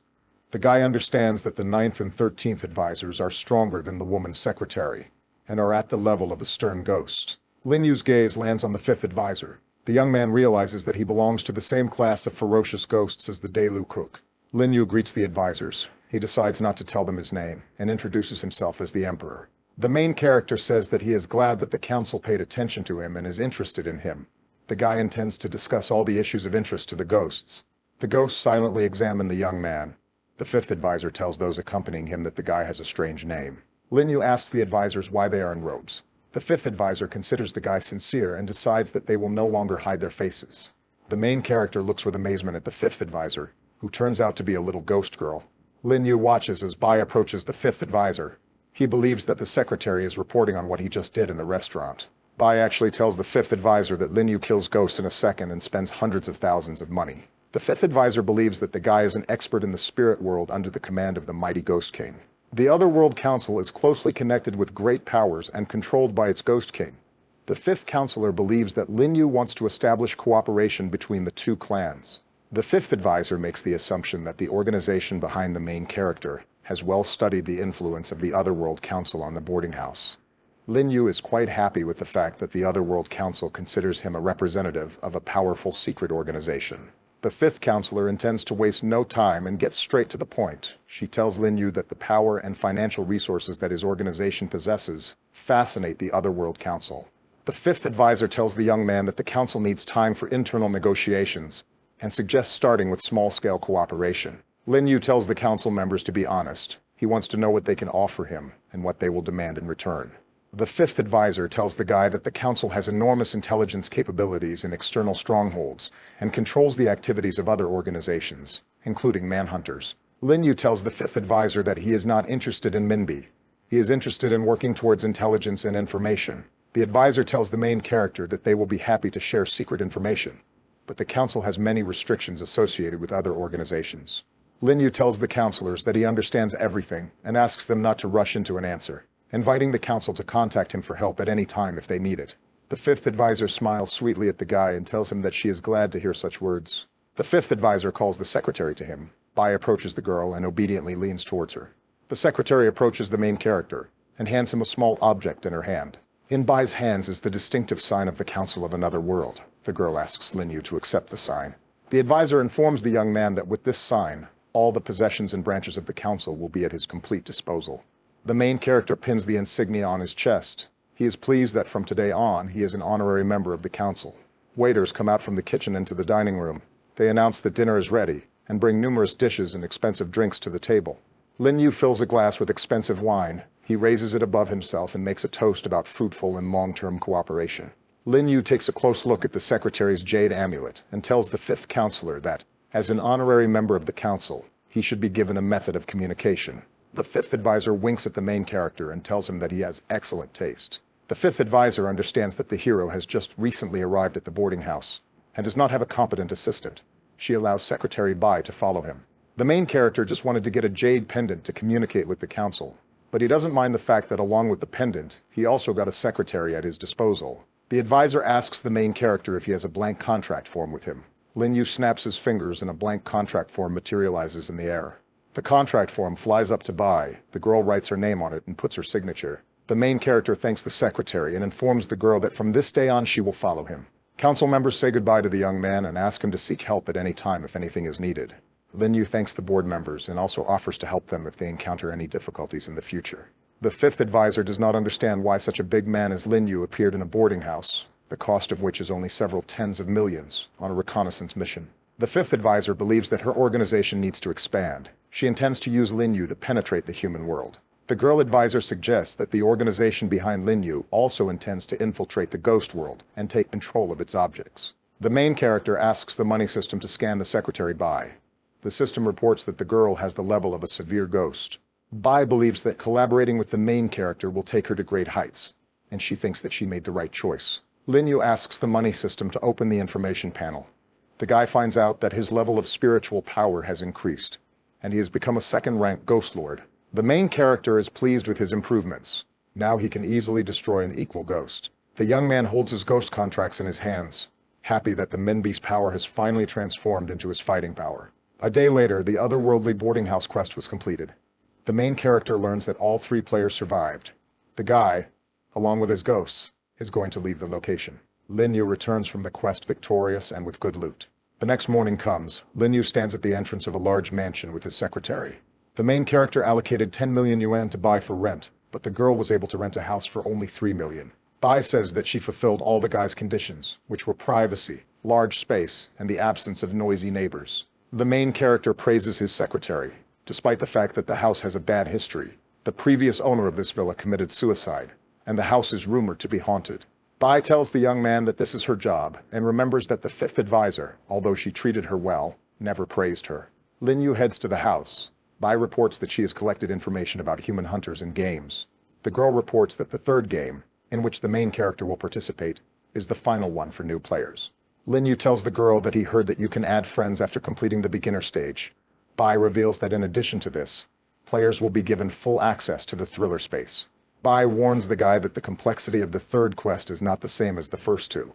The guy understands that the 9th and 13th advisors are stronger than the woman's secretary and are at the level of a stern ghost. Lin Yu's gaze lands on the 5th advisor. The young man realizes that he belongs to the same class of ferocious ghosts as the Delu Crook. Lin Yu greets the advisors. He decides not to tell them his name and introduces himself as the Emperor. The main character says that he is glad that the council paid attention to him and is interested in him. The guy intends to discuss all the issues of interest to the ghosts. The ghosts silently examine the young man. The 5th advisor tells those accompanying him that the guy has a strange name. Lin Yu asks the advisors why they are in robes. The 5th advisor considers the guy sincere and decides that they will no longer hide their faces. The main character looks with amazement at the 5th advisor, who turns out to be a little ghost girl. Lin Yu watches as Bai approaches the 5th advisor. He believes that the secretary is reporting on what he just did in the restaurant. Bai actually tells the 5th advisor that Lin Yu kills ghosts in a second and spends hundreds of thousands of money. The 5th advisor believes that the guy is an expert in the spirit world under the command of the mighty Ghost King. The Otherworld Council is closely connected with great powers and controlled by its Ghost King. The 5th counselor believes that Lin Yu wants to establish cooperation between the two clans. The 5th advisor makes the assumption that the organization behind the main character has well studied the influence of the Otherworld Council on the boarding house. Lin Yu is quite happy with the fact that the Otherworld Council considers him a representative of a powerful secret organization. The 5th counselor intends to waste no time and get straight to the point. She tells Lin Yu that the power and financial resources that his organization possesses fascinate the Otherworld Council. The 5th advisor tells the young man that the council needs time for internal negotiations and suggests starting with small-scale cooperation. Lin Yu tells the council members to be honest. He wants to know what they can offer him and what they will demand in return. The 5th advisor tells the guy that the council has enormous intelligence capabilities in external strongholds and controls the activities of other organizations, including manhunters. Lin Yu tells the 5th advisor that he is not interested in Minbi. He is interested in working towards intelligence and information. The advisor tells the main character that they will be happy to share secret information, but the council has many restrictions associated with other organizations. Lin Yu tells the counselors that he understands everything and asks them not to rush into an answer, inviting the council to contact him for help at any time if they need it. The 5th advisor smiles sweetly at the guy and tells him that she is glad to hear such words. The 5th advisor calls the secretary to him. Bai approaches the girl and obediently leans towards her. The secretary approaches the main character and hands him a small object in her hand. In Bai's hands is the distinctive sign of the Council of Another World. The girl asks Lin Yu to accept the sign. The advisor informs the young man that with this sign, all the possessions and branches of the council will be at his complete disposal. The main character pins the insignia on his chest. He is pleased that from today on, he is an honorary member of the council. Waiters come out from the kitchen into the dining room. They announce that dinner is ready and bring numerous dishes and expensive drinks to the table. Lin Yu fills a glass with expensive wine. He raises it above himself and makes a toast about fruitful and long-term cooperation. Lin Yu takes a close look at the secretary's jade amulet and tells the 5th counselor that, as an honorary member of the council, he should be given a method of communication. The 5th advisor winks at the main character and tells him that he has excellent taste. The 5th advisor understands that the hero has just recently arrived at the boarding house and does not have a competent assistant. She allows Secretary Bai to follow him. The main character just wanted to get a jade pendant to communicate with the council, but he doesn't mind the fact that along with the pendant, he also got a secretary at his disposal. The advisor asks the main character if he has a blank contract form with him. Lin Yu snaps his fingers and a blank contract form materializes in the air. The contract form flies up to Bai. The girl writes her name on it and puts her signature. The main character thanks the secretary and informs the girl that from this day on she will follow him. Council members say goodbye to the young man and ask him to seek help at any time if anything is needed. Lin Yu thanks the board members and also offers to help them if they encounter any difficulties in the future. The 5th advisor does not understand why such a big man as Lin Yu appeared in a boarding house, the cost of which is only several tens of millions, on a reconnaissance mission. The 5th advisor believes that her organization needs to expand. She intends to use Lin Yu to penetrate the human world. The girl advisor suggests that the organization behind Lin Yu also intends to infiltrate the ghost world and take control of its objects. The main character asks the money system to scan the secretary Bai. The system reports that the girl has the level of a severe ghost. Bai believes that collaborating with the main character will take her to great heights, and she thinks that she made the right choice. Lin Yu asks the money system to open the information panel. The guy finds out that his level of spiritual power has increased, and he has become a second-rank ghost lord. The main character is pleased with his improvements. Now he can easily destroy an equal ghost. The young man holds his ghost contracts in his hands, happy that the Minbi's power has finally transformed into his fighting power. A day later, the otherworldly boarding house quest was completed. The main character learns that all 3 players survived. The guy, along with his ghosts, is going to leave the location. Lin Yu returns from the quest victorious and with good loot. The next morning comes. Lin Yu stands at the entrance of a large mansion with his secretary. The main character allocated 10 million yuan to Bai for rent, but the girl was able to rent a house for only 3 million. Bai says that she fulfilled all the guy's conditions, which were privacy, large space, and the absence of noisy neighbors. The main character praises his secretary, despite the fact that the house has a bad history. The previous owner of this villa committed suicide, and the house is rumored to be haunted. Bai tells the young man that this is her job, and remembers that the 5th advisor, although she treated her well, never praised her. Lin Yu heads to the house. Bai reports that she has collected information about human hunters and games. The girl reports that the 3rd game, in which the main character will participate, is the final one for new players. Lin Yu tells the girl that he heard that you can add friends after completing the beginner stage. Bai reveals that in addition to this, players will be given full access to the thriller space. Bai warns the guy that the complexity of the 3rd quest is not the same as the first 2.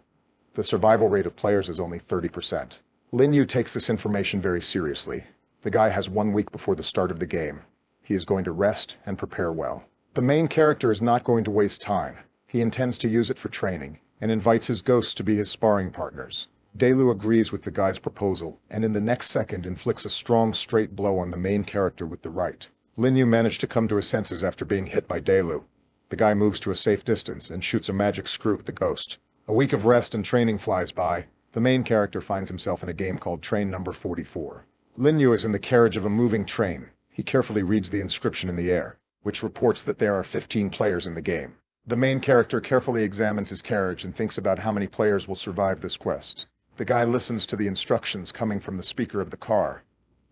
The survival rate of players is only 30%. Lin Yu takes this information very seriously. The guy has 1 week before the start of the game. He is going to rest and prepare well. The main character is not going to waste time. He intends to use it for training, and invites his ghosts to be his sparring partners. Delu agrees with the guy's proposal, and in the next second inflicts a strong straight blow on the main character with the right. Lin Yu managed to come to his senses after being hit by Delu. The guy moves to a safe distance and shoots a magic screw at the ghost. A week of rest and training flies by. The main character finds himself in a game called Train Number 44. Lin Yu is in the carriage of a moving train. He carefully reads the inscription in the air, which reports that there are 15 players in the game. The main character carefully examines his carriage and thinks about how many players will survive this quest. The guy listens to the instructions coming from the speaker of the car.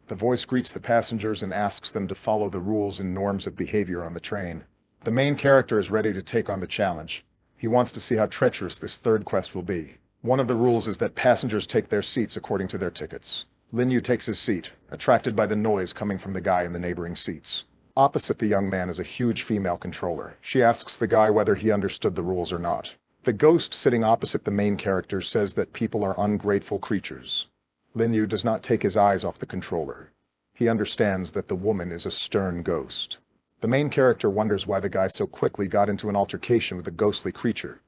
The voice greets the passengers and asks them to follow the rules and norms of behavior on the train. The main character is ready to take on the challenge. He wants to see how treacherous this 3rd quest will be. One of the rules is that passengers take their seats according to their tickets. Lin Yu takes his seat, attracted by the noise coming from the guy in the neighboring seats. Opposite the young man is a huge female controller. She asks the guy whether he understood the rules or not. The ghost sitting opposite the main character says that people are ungrateful creatures. Lin Yu does not take his eyes off the controller. He understands that the woman is a stern ghost. The main character wonders why the guy so quickly got into an altercation with a ghostly creature.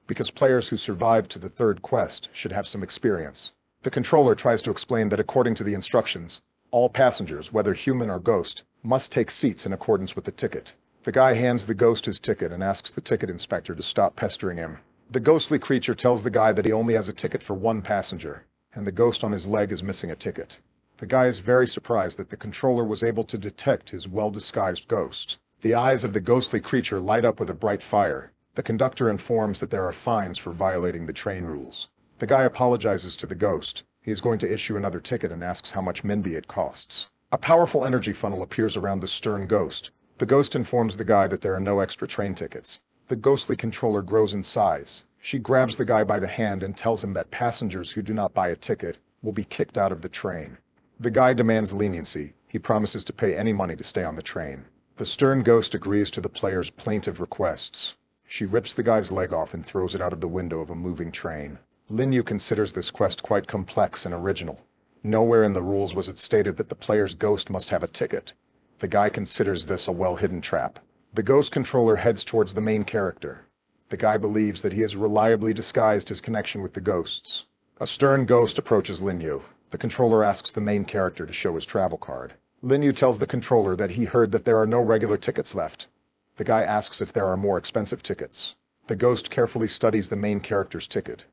Because players who survived to the 3rd quest should have some experience. The controller tries to explain that according to the instructions, all passengers, whether human or ghost, must take seats in accordance with the ticket. The guy hands the ghost his ticket and asks the ticket inspector to stop pestering him. The ghostly creature tells the guy that he only has a ticket for 1 passenger, and the ghost on his leg is missing a ticket. The guy is very surprised that the controller was able to detect his well-disguised ghost. The eyes of the ghostly creature light up with a bright fire. The conductor informs that there are fines for violating the train rules. The guy apologizes to the ghost. He is going to issue another ticket and asks how much Minbi it costs. A powerful energy funnel appears around the stern ghost. The ghost informs the guy that there are no extra train tickets. The ghostly controller grows in size. She grabs the guy by the hand and tells him that passengers who do not buy a ticket will be kicked out of the train. The guy demands leniency. He promises to pay any money to stay on the train. The stern ghost agrees to the player's plaintive requests. She rips the guy's leg off and throws it out of the window of a moving train. Lin Yu considers this quest quite complex and original. Nowhere in the rules was it stated that the player's ghost must have a ticket. The guy considers this a well-hidden trap. The ghost controller heads towards the main character. The guy believes that he has reliably disguised his connection with the ghosts. A stern ghost approaches Lin Yu. The controller asks the main character to show his travel card. Lin Yu tells the controller that he heard that there are no regular tickets left. The guy asks if there are more expensive tickets. The ghost carefully studies the main character's ticket.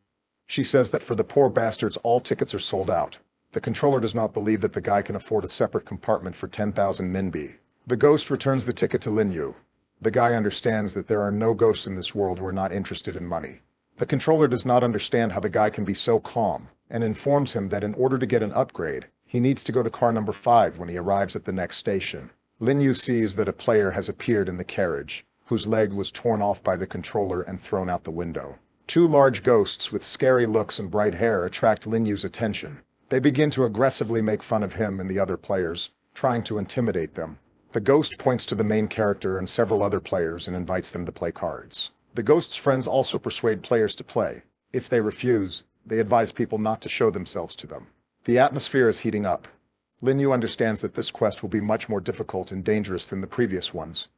She says that for the poor bastards all tickets are sold out. The controller does not believe that the guy can afford a separate compartment for 10,000 Minbi. The ghost returns the ticket to Lin Yu. The guy understands that there are no ghosts in this world who are not interested in money. The controller does not understand how the guy can be so calm, and informs him that in order to get an upgrade, he needs to go to car number 5 when he arrives at the next station. Lin Yu sees that a player has appeared in the carriage, whose leg was torn off by the controller and thrown out the window. 2 large ghosts with scary looks and bright hair attract Lin Yu's attention. They begin to aggressively make fun of him and the other players, trying to intimidate them. The ghost points to the main character and several other players and invites them to play cards. The ghost's friends also persuade players to play. If they refuse, they advise people not to show themselves to them. The atmosphere is heating up. Lin Yu understands that this quest will be much more difficult and dangerous than the previous ones.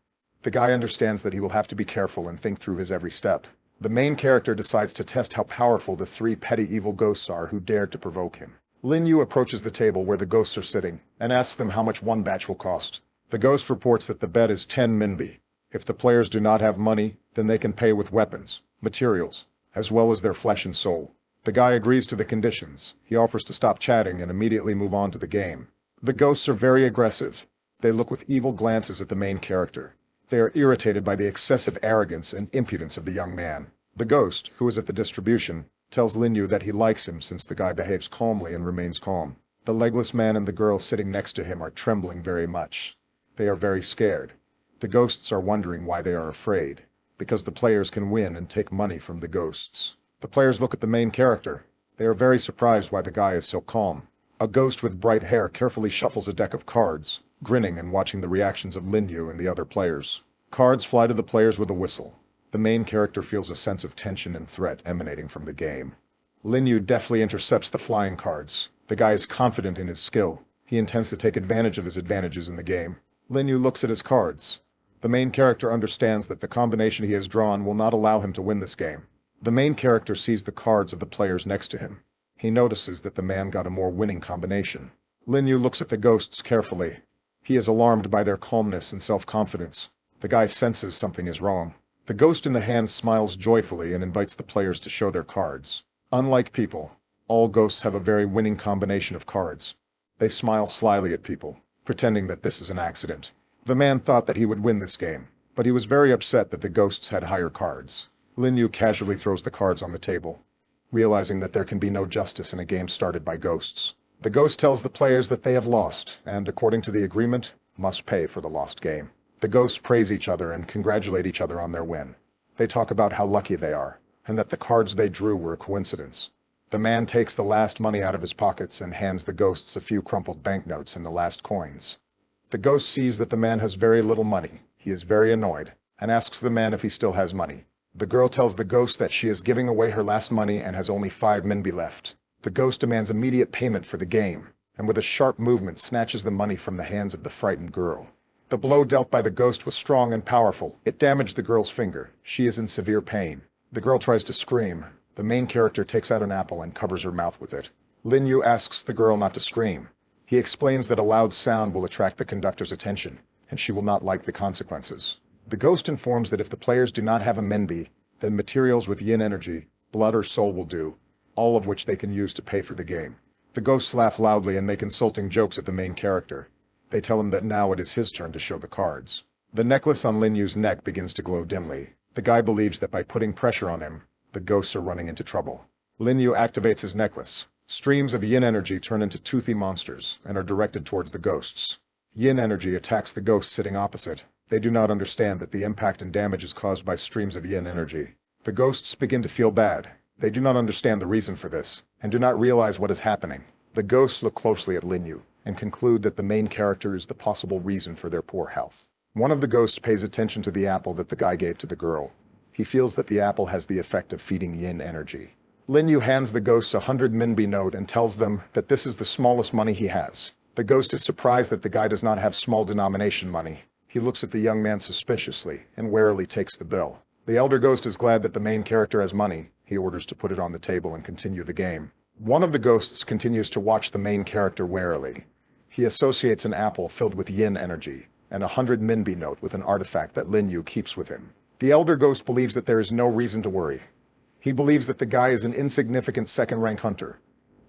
The guy understands that he will have to be careful and think through his every step. The main character decides to test how powerful the 3 petty evil ghosts are who dared to provoke him. Lin Yu approaches the table where the ghosts are sitting and asks them how much one batch will cost. The ghost reports that the bet is 10 minbi. If the players do not have money, then they can pay with weapons, materials, as well as their flesh and soul. The guy agrees to the conditions. He offers to stop chatting and immediately move on to the game. The ghosts are very aggressive. They look with evil glances at the main character. They are irritated by the excessive arrogance and impudence of the young man. The ghost, who is at the distribution, tells Lin Yu that he likes him since the guy behaves calmly and remains calm. The legless man and the girl sitting next to him are trembling very much. They are very scared. The ghosts are wondering why they are afraid. Because the players can win and take money from the ghosts. The players look at the main character. They are very surprised why the guy is so calm. A ghost with bright hair carefully shuffles a deck of cards, grinning and watching the reactions of Lin Yu and the other players. Cards fly to the players with a whistle. The main character feels a sense of tension and threat emanating from the game. Lin Yu deftly intercepts the flying cards. The guy is confident in his skill. He intends to take advantage of his advantages in the game. Lin Yu looks at his cards. The main character understands that the combination he has drawn will not allow him to win this game. The main character sees the cards of the players next to him. He notices that the man got a more winning combination. Lin Yu looks at the ghosts carefully. He is alarmed by their calmness and self-confidence. The guy senses something is wrong. The ghost in the hand smiles joyfully and invites the players to show their cards. Unlike people, all ghosts have a very winning combination of cards. They smile slyly at people, pretending that this is an accident. The man thought that he would win this game, but he was very upset that the ghosts had higher cards. Lin Yu casually throws the cards on the table, realizing that there can be no justice in a game started by ghosts. The ghost tells the players that they have lost, and according to the agreement, must pay for the lost game. The ghosts praise each other and congratulate each other on their win. They talk about how lucky they are, and that the cards they drew were a coincidence. The man takes the last money out of his pockets and hands the ghosts a few crumpled banknotes and the last coins. The ghost sees that the man has very little money. He is very annoyed, and asks the man if he still has money. The girl tells the ghost that she is giving away her last money and has only 5 minbi left. The ghost demands immediate payment for the game, and with a sharp movement snatches the money from the hands of the frightened girl. The blow dealt by the ghost was strong and powerful. It damaged the girl's finger. She is in severe pain. The girl tries to scream. The main character takes out an apple and covers her mouth with it. Lin Yu asks the girl not to scream. He explains that a loud sound will attract the conductor's attention, and she will not like the consequences. The ghost informs that if the players do not have a menbi, then materials with yin energy, blood or soul will do, all of which they can use to pay for the game. The ghosts laugh loudly and make insulting jokes at the main character. They tell him that now it is his turn to show the cards. The necklace on Lin Yu's neck begins to glow dimly. The guy believes that by putting pressure on him, the ghosts are running into trouble. Lin Yu activates his necklace. Streams of yin energy turn into toothy monsters and are directed towards the ghosts. Yin energy attacks the ghosts sitting opposite. They do not understand that the impact and damage is caused by streams of yin energy. The ghosts begin to feel bad. They do not understand the reason for this, and do not realize what is happening. The ghosts look closely at Lin Yu, and conclude that the main character is the possible reason for their poor health. One of the ghosts pays attention to the apple that the guy gave to the girl. He feels that the apple has the effect of feeding yin energy. Lin Yu hands the ghosts a 100 minbi note and tells them that this is the smallest money he has. The ghost is surprised that the guy does not have small denomination money. He looks at the young man suspiciously and warily takes the bill. The elder ghost is glad that the main character has money. He orders to put it on the table and continue the game. One of the ghosts continues to watch the main character warily. He associates an apple filled with yin energy and a 100 minbi note with an artifact that Lin Yu keeps with him. The elder ghost believes that there is no reason to worry. He believes that the guy is an insignificant second-rank hunter.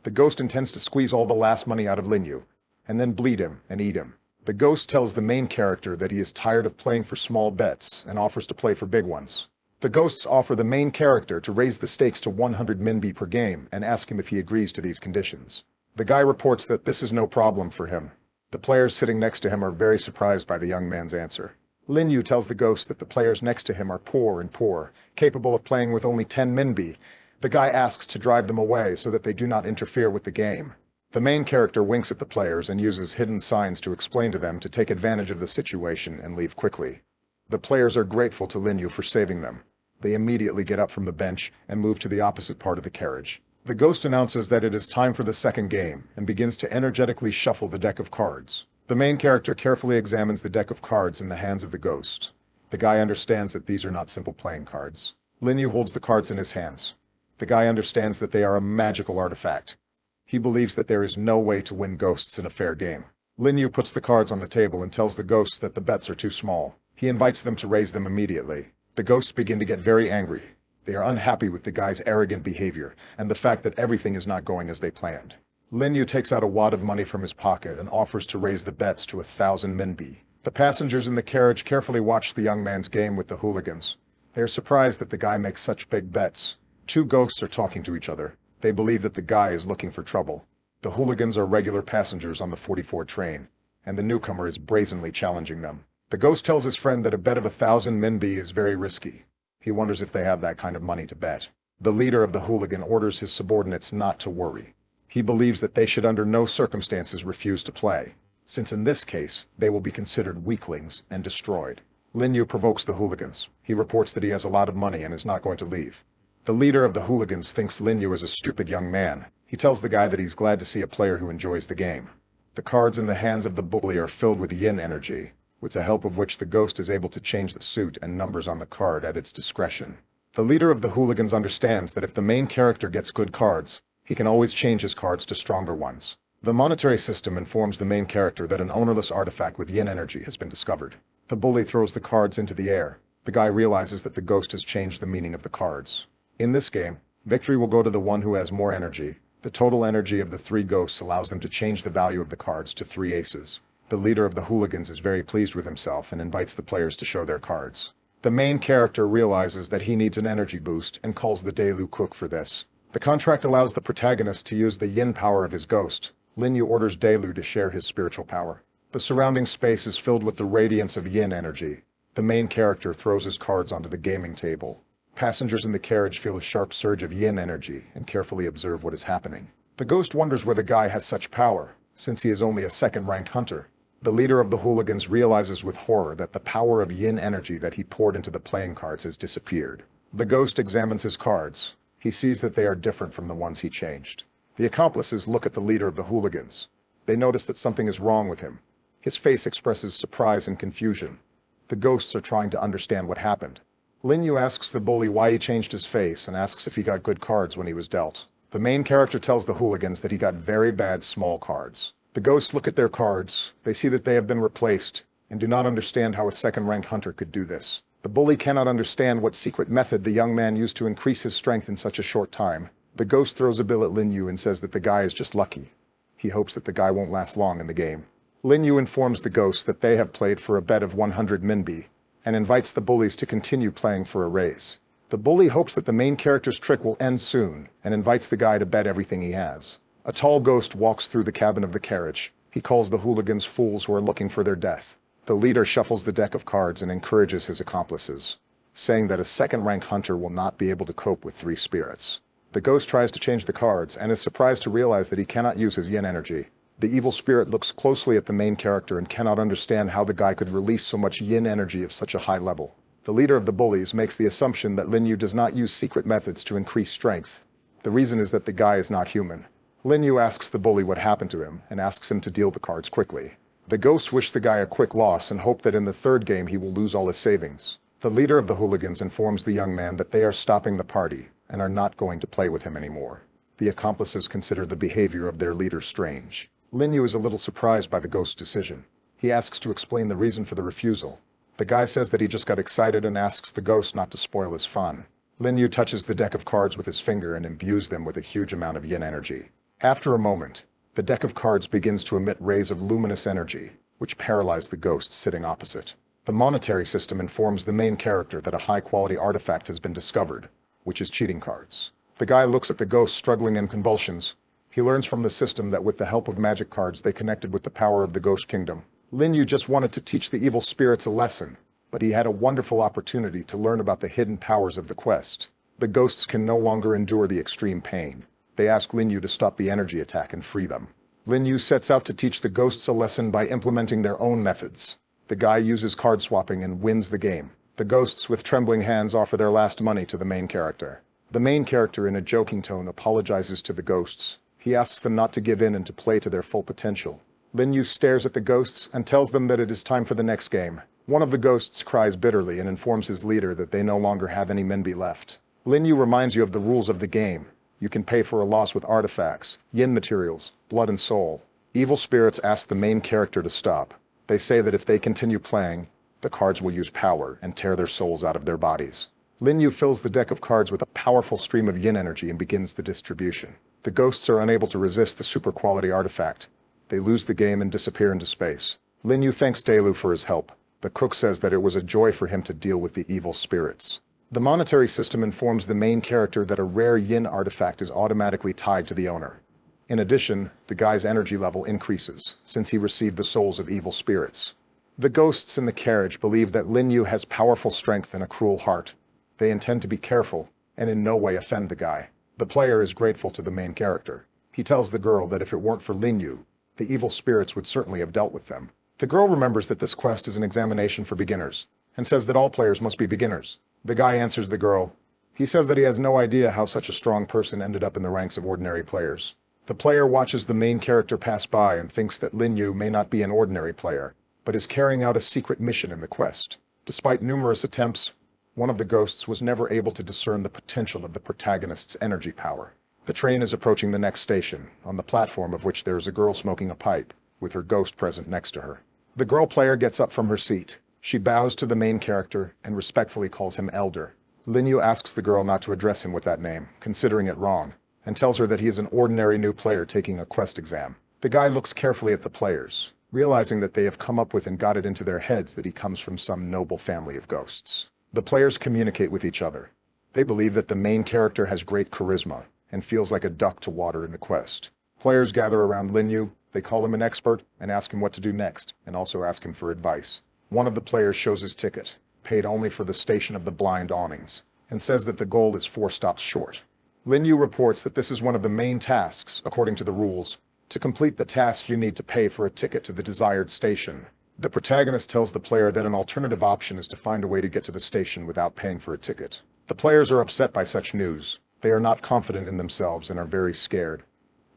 The ghost intends to squeeze all the last money out of Lin Yu, and then bleed him and eat him. The ghost tells the main character that he is tired of playing for small bets and offers to play for big ones. The ghosts offer the main character to raise the stakes to 100 minbi per game and ask him if he agrees to these conditions. The guy reports that this is no problem for him. The players sitting next to him are very surprised by the young man's answer. Lin Yu tells the ghost that the players next to him are poor, capable of playing with only 10 minbi. The guy asks to drive them away so that they do not interfere with the game. The main character winks at the players and uses hidden signs to explain to them to take advantage of the situation and leave quickly. The players are grateful to Lin Yu for saving them. They immediately get up from the bench and move to the opposite part of the carriage. The ghost announces that it is time for the second game and begins to energetically shuffle the deck of cards. The main character carefully examines the deck of cards in the hands of the ghost. The guy understands that these are not simple playing cards. Lin Yu holds the cards in his hands. The guy understands that they are a magical artifact. He believes that there is no way to win ghosts in a fair game. Lin Yu puts the cards on the table and tells the ghosts that the bets are too small. He invites them to raise them immediately. The ghosts begin to get very angry. They are unhappy with the guy's arrogant behavior and the fact that everything is not going as they planned. Lin Yu takes out a wad of money from his pocket and offers to raise the bets to 1,000 minbi. The passengers in the carriage carefully watch the young man's game with the hooligans. They are surprised that the guy makes such big bets. Two ghosts are talking to each other. They believe that the guy is looking for trouble. The hooligans are regular passengers on the 44 train, and the newcomer is brazenly challenging them. The ghost tells his friend that a bet of 1,000 minbi is very risky. He wonders if they have that kind of money to bet. The leader of the hooligan orders his subordinates not to worry. He believes that they should under no circumstances refuse to play, since in this case, they will be considered weaklings and destroyed. Lin Yu provokes the hooligans. He reports that he has a lot of money and is not going to leave. The leader of the hooligans thinks Lin Yu is a stupid young man. He tells the guy that he's glad to see a player who enjoys the game. The cards in the hands of the bully are filled with yin energy, with the help of which the ghost is able to change the suit and numbers on the card at its discretion. The leader of the hooligans understands that if the main character gets good cards, he can always change his cards to stronger ones. The monetary system informs the main character that an ownerless artifact with yin energy has been discovered. The bully throws the cards into the air. The guy realizes that the ghost has changed the meaning of the cards. In this game, victory will go to the one who has more energy. The total energy of the three ghosts allows them to change the value of the cards to 3 aces. The leader of the hooligans is very pleased with himself and invites the players to show their cards. The main character realizes that he needs an energy boost and calls the Delu cook for this. The contract allows the protagonist to use the yin power of his ghost. Lin Yu orders Delu to share his spiritual power. The surrounding space is filled with the radiance of yin energy. The main character throws his cards onto the gaming table. Passengers in the carriage feel a sharp surge of yin energy and carefully observe what is happening. The ghost wonders where the guy has such power, since he is only a second-rank hunter. The leader of the hooligans realizes with horror that the power of yin energy that he poured into the playing cards has disappeared. The ghost examines his cards. He sees that they are different from the ones he changed. The accomplices look at the leader of the hooligans. They notice that something is wrong with him. His face expresses surprise and confusion. The ghosts are trying to understand what happened. Lin Yu asks the bully why he changed his face and asks if he got good cards when he was dealt. The main character tells the hooligans that he got very bad small cards. The ghosts look at their cards. They see that they have been replaced and do not understand how a second-rank hunter could do this. The bully cannot understand what secret method the young man used to increase his strength in such a short time. The ghost throws a bill at Lin Yu and says that the guy is just lucky. He hopes that the guy won't last long in the game. Lin Yu informs the ghost that they have played for a bet of 100 minbi and invites the bullies to continue playing for a raise. The bully hopes that the main character's trick will end soon and invites the guy to bet everything he has. A tall ghost walks through the cabin of the carriage. He calls the hooligans fools who are looking for their death. The leader shuffles the deck of cards and encourages his accomplices, saying that a second-rank hunter will not be able to cope with 3 spirits. The ghost tries to change the cards and is surprised to realize that he cannot use his yin energy. The evil spirit looks closely at the main character and cannot understand how the guy could release so much yin energy of such a high level. The leader of the bullies makes the assumption that Lin Yu does not use secret methods to increase strength. The reason is that the guy is not human. Lin Yu asks the bully what happened to him and asks him to deal the cards quickly. The ghosts wish the guy a quick loss and hope that in the third game he will lose all his savings. The leader of the hooligans informs the young man that they are stopping the party and are not going to play with him anymore. The accomplices consider the behavior of their leader strange. Lin Yu is a little surprised by the ghost's decision. He asks to explain the reason for the refusal. The guy says that he just got excited and asks the ghost not to spoil his fun. Lin Yu touches the deck of cards with his finger and imbues them with a huge amount of yin energy. After a moment, the deck of cards begins to emit rays of luminous energy, which paralyzed the ghost sitting opposite. The monetary system informs the main character that a high-quality artifact has been discovered, which is cheating cards. The guy looks at the ghost struggling in convulsions. He learns from the system that with the help of magic cards they connected with the power of the ghost kingdom. Lin Yu just wanted to teach the evil spirits a lesson, but he had a wonderful opportunity to learn about the hidden powers of the quest. The ghosts can no longer endure the extreme pain. They ask Lin Yu to stop the energy attack and free them. Lin Yu sets out to teach the ghosts a lesson by implementing their own methods. The guy uses card swapping and wins the game. The ghosts with trembling hands offer their last money to the main character. The main character in a joking tone apologizes to the ghosts. He asks them not to give in and to play to their full potential. Lin Yu stares at the ghosts and tells them that it is time for the next game. One of the ghosts cries bitterly and informs his leader that they no longer have any Menbi left. Lin Yu reminds you of the rules of the game. You can pay for a loss with artifacts, yin materials, blood and soul. Evil spirits ask the main character to stop. They say that if they continue playing, the cards will use power and tear their souls out of their bodies. Lin Yu fills the deck of cards with a powerful stream of yin energy and begins the distribution. The ghosts are unable to resist the super quality artifact. They lose the game and disappear into space. Lin Yu thanks Delu for his help. The cook says that it was a joy for him to deal with the evil spirits. The monetary system informs the main character that a rare yin artifact is automatically tied to the owner. In addition, the guy's energy level increases, since he received the souls of evil spirits. The ghosts in the carriage believe that Lin Yu has powerful strength and a cruel heart. They intend to be careful, and in no way offend the guy. The player is grateful to the main character. He tells the girl that if it weren't for Lin Yu, the evil spirits would certainly have dealt with them. The girl remembers that this quest is an examination for beginners, and says that all players must be beginners. The guy answers the girl. He says that he has no idea how such a strong person ended up in the ranks of ordinary players. The player watches the main character pass by and thinks that Lin Yu may not be an ordinary player, but is carrying out a secret mission in the quest. Despite numerous attempts, one of the ghosts was never able to discern the potential of the protagonist's energy power. The train is approaching the next station, on the platform of which there is a girl smoking a pipe, with her ghost present next to her. The girl player gets up from her seat. She bows to the main character and respectfully calls him Elder. Lin Yu asks the girl not to address him with that name, considering it wrong, and tells her that he is an ordinary new player taking a quest exam. The guy looks carefully at the players, realizing that they have come up with and got it into their heads that he comes from some noble family of ghosts. The players communicate with each other. They believe that the main character has great charisma and feels like a duck to water in the quest. Players gather around Lin Yu, they call him an expert and ask him what to do next, and also ask him for advice. One of the players shows his ticket, paid only for the station of the blind awnings, and says that the goal is 4 stops short. Lin Yu reports that this is one of the main tasks, according to the rules. To complete the task, you need to pay for a ticket to the desired station. The protagonist tells the player that an alternative option is to find a way to get to the station without paying for a ticket. The players are upset by such news. They are not confident in themselves and are very scared.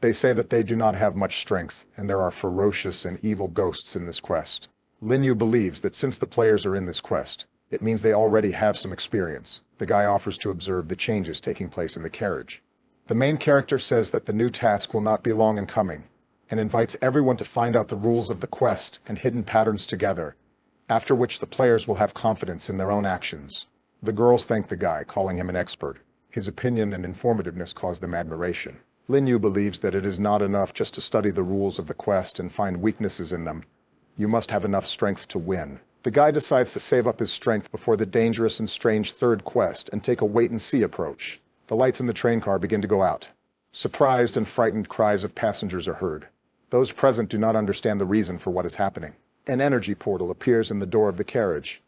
They say that they do not have much strength, and there are ferocious and evil ghosts in this quest. Lin Yu believes that since the players are in this quest, it means they already have some experience. The guy offers to observe the changes taking place in the carriage. The main character says that the new task will not be long in coming, and invites everyone to find out the rules of the quest and hidden patterns together, after which the players will have confidence in their own actions. The girls thank the guy, calling him an expert. His opinion and informativeness cause them admiration. Lin Yu believes that it is not enough just to study the rules of the quest and find weaknesses in them. You must have enough strength to win. The guy decides to save up his strength before the dangerous and strange third quest and take a wait-and-see approach. The lights in the train car begin to go out. Surprised and frightened cries of passengers are heard. Those present do not understand the reason for what is happening. An energy portal appears in the door of the carriage.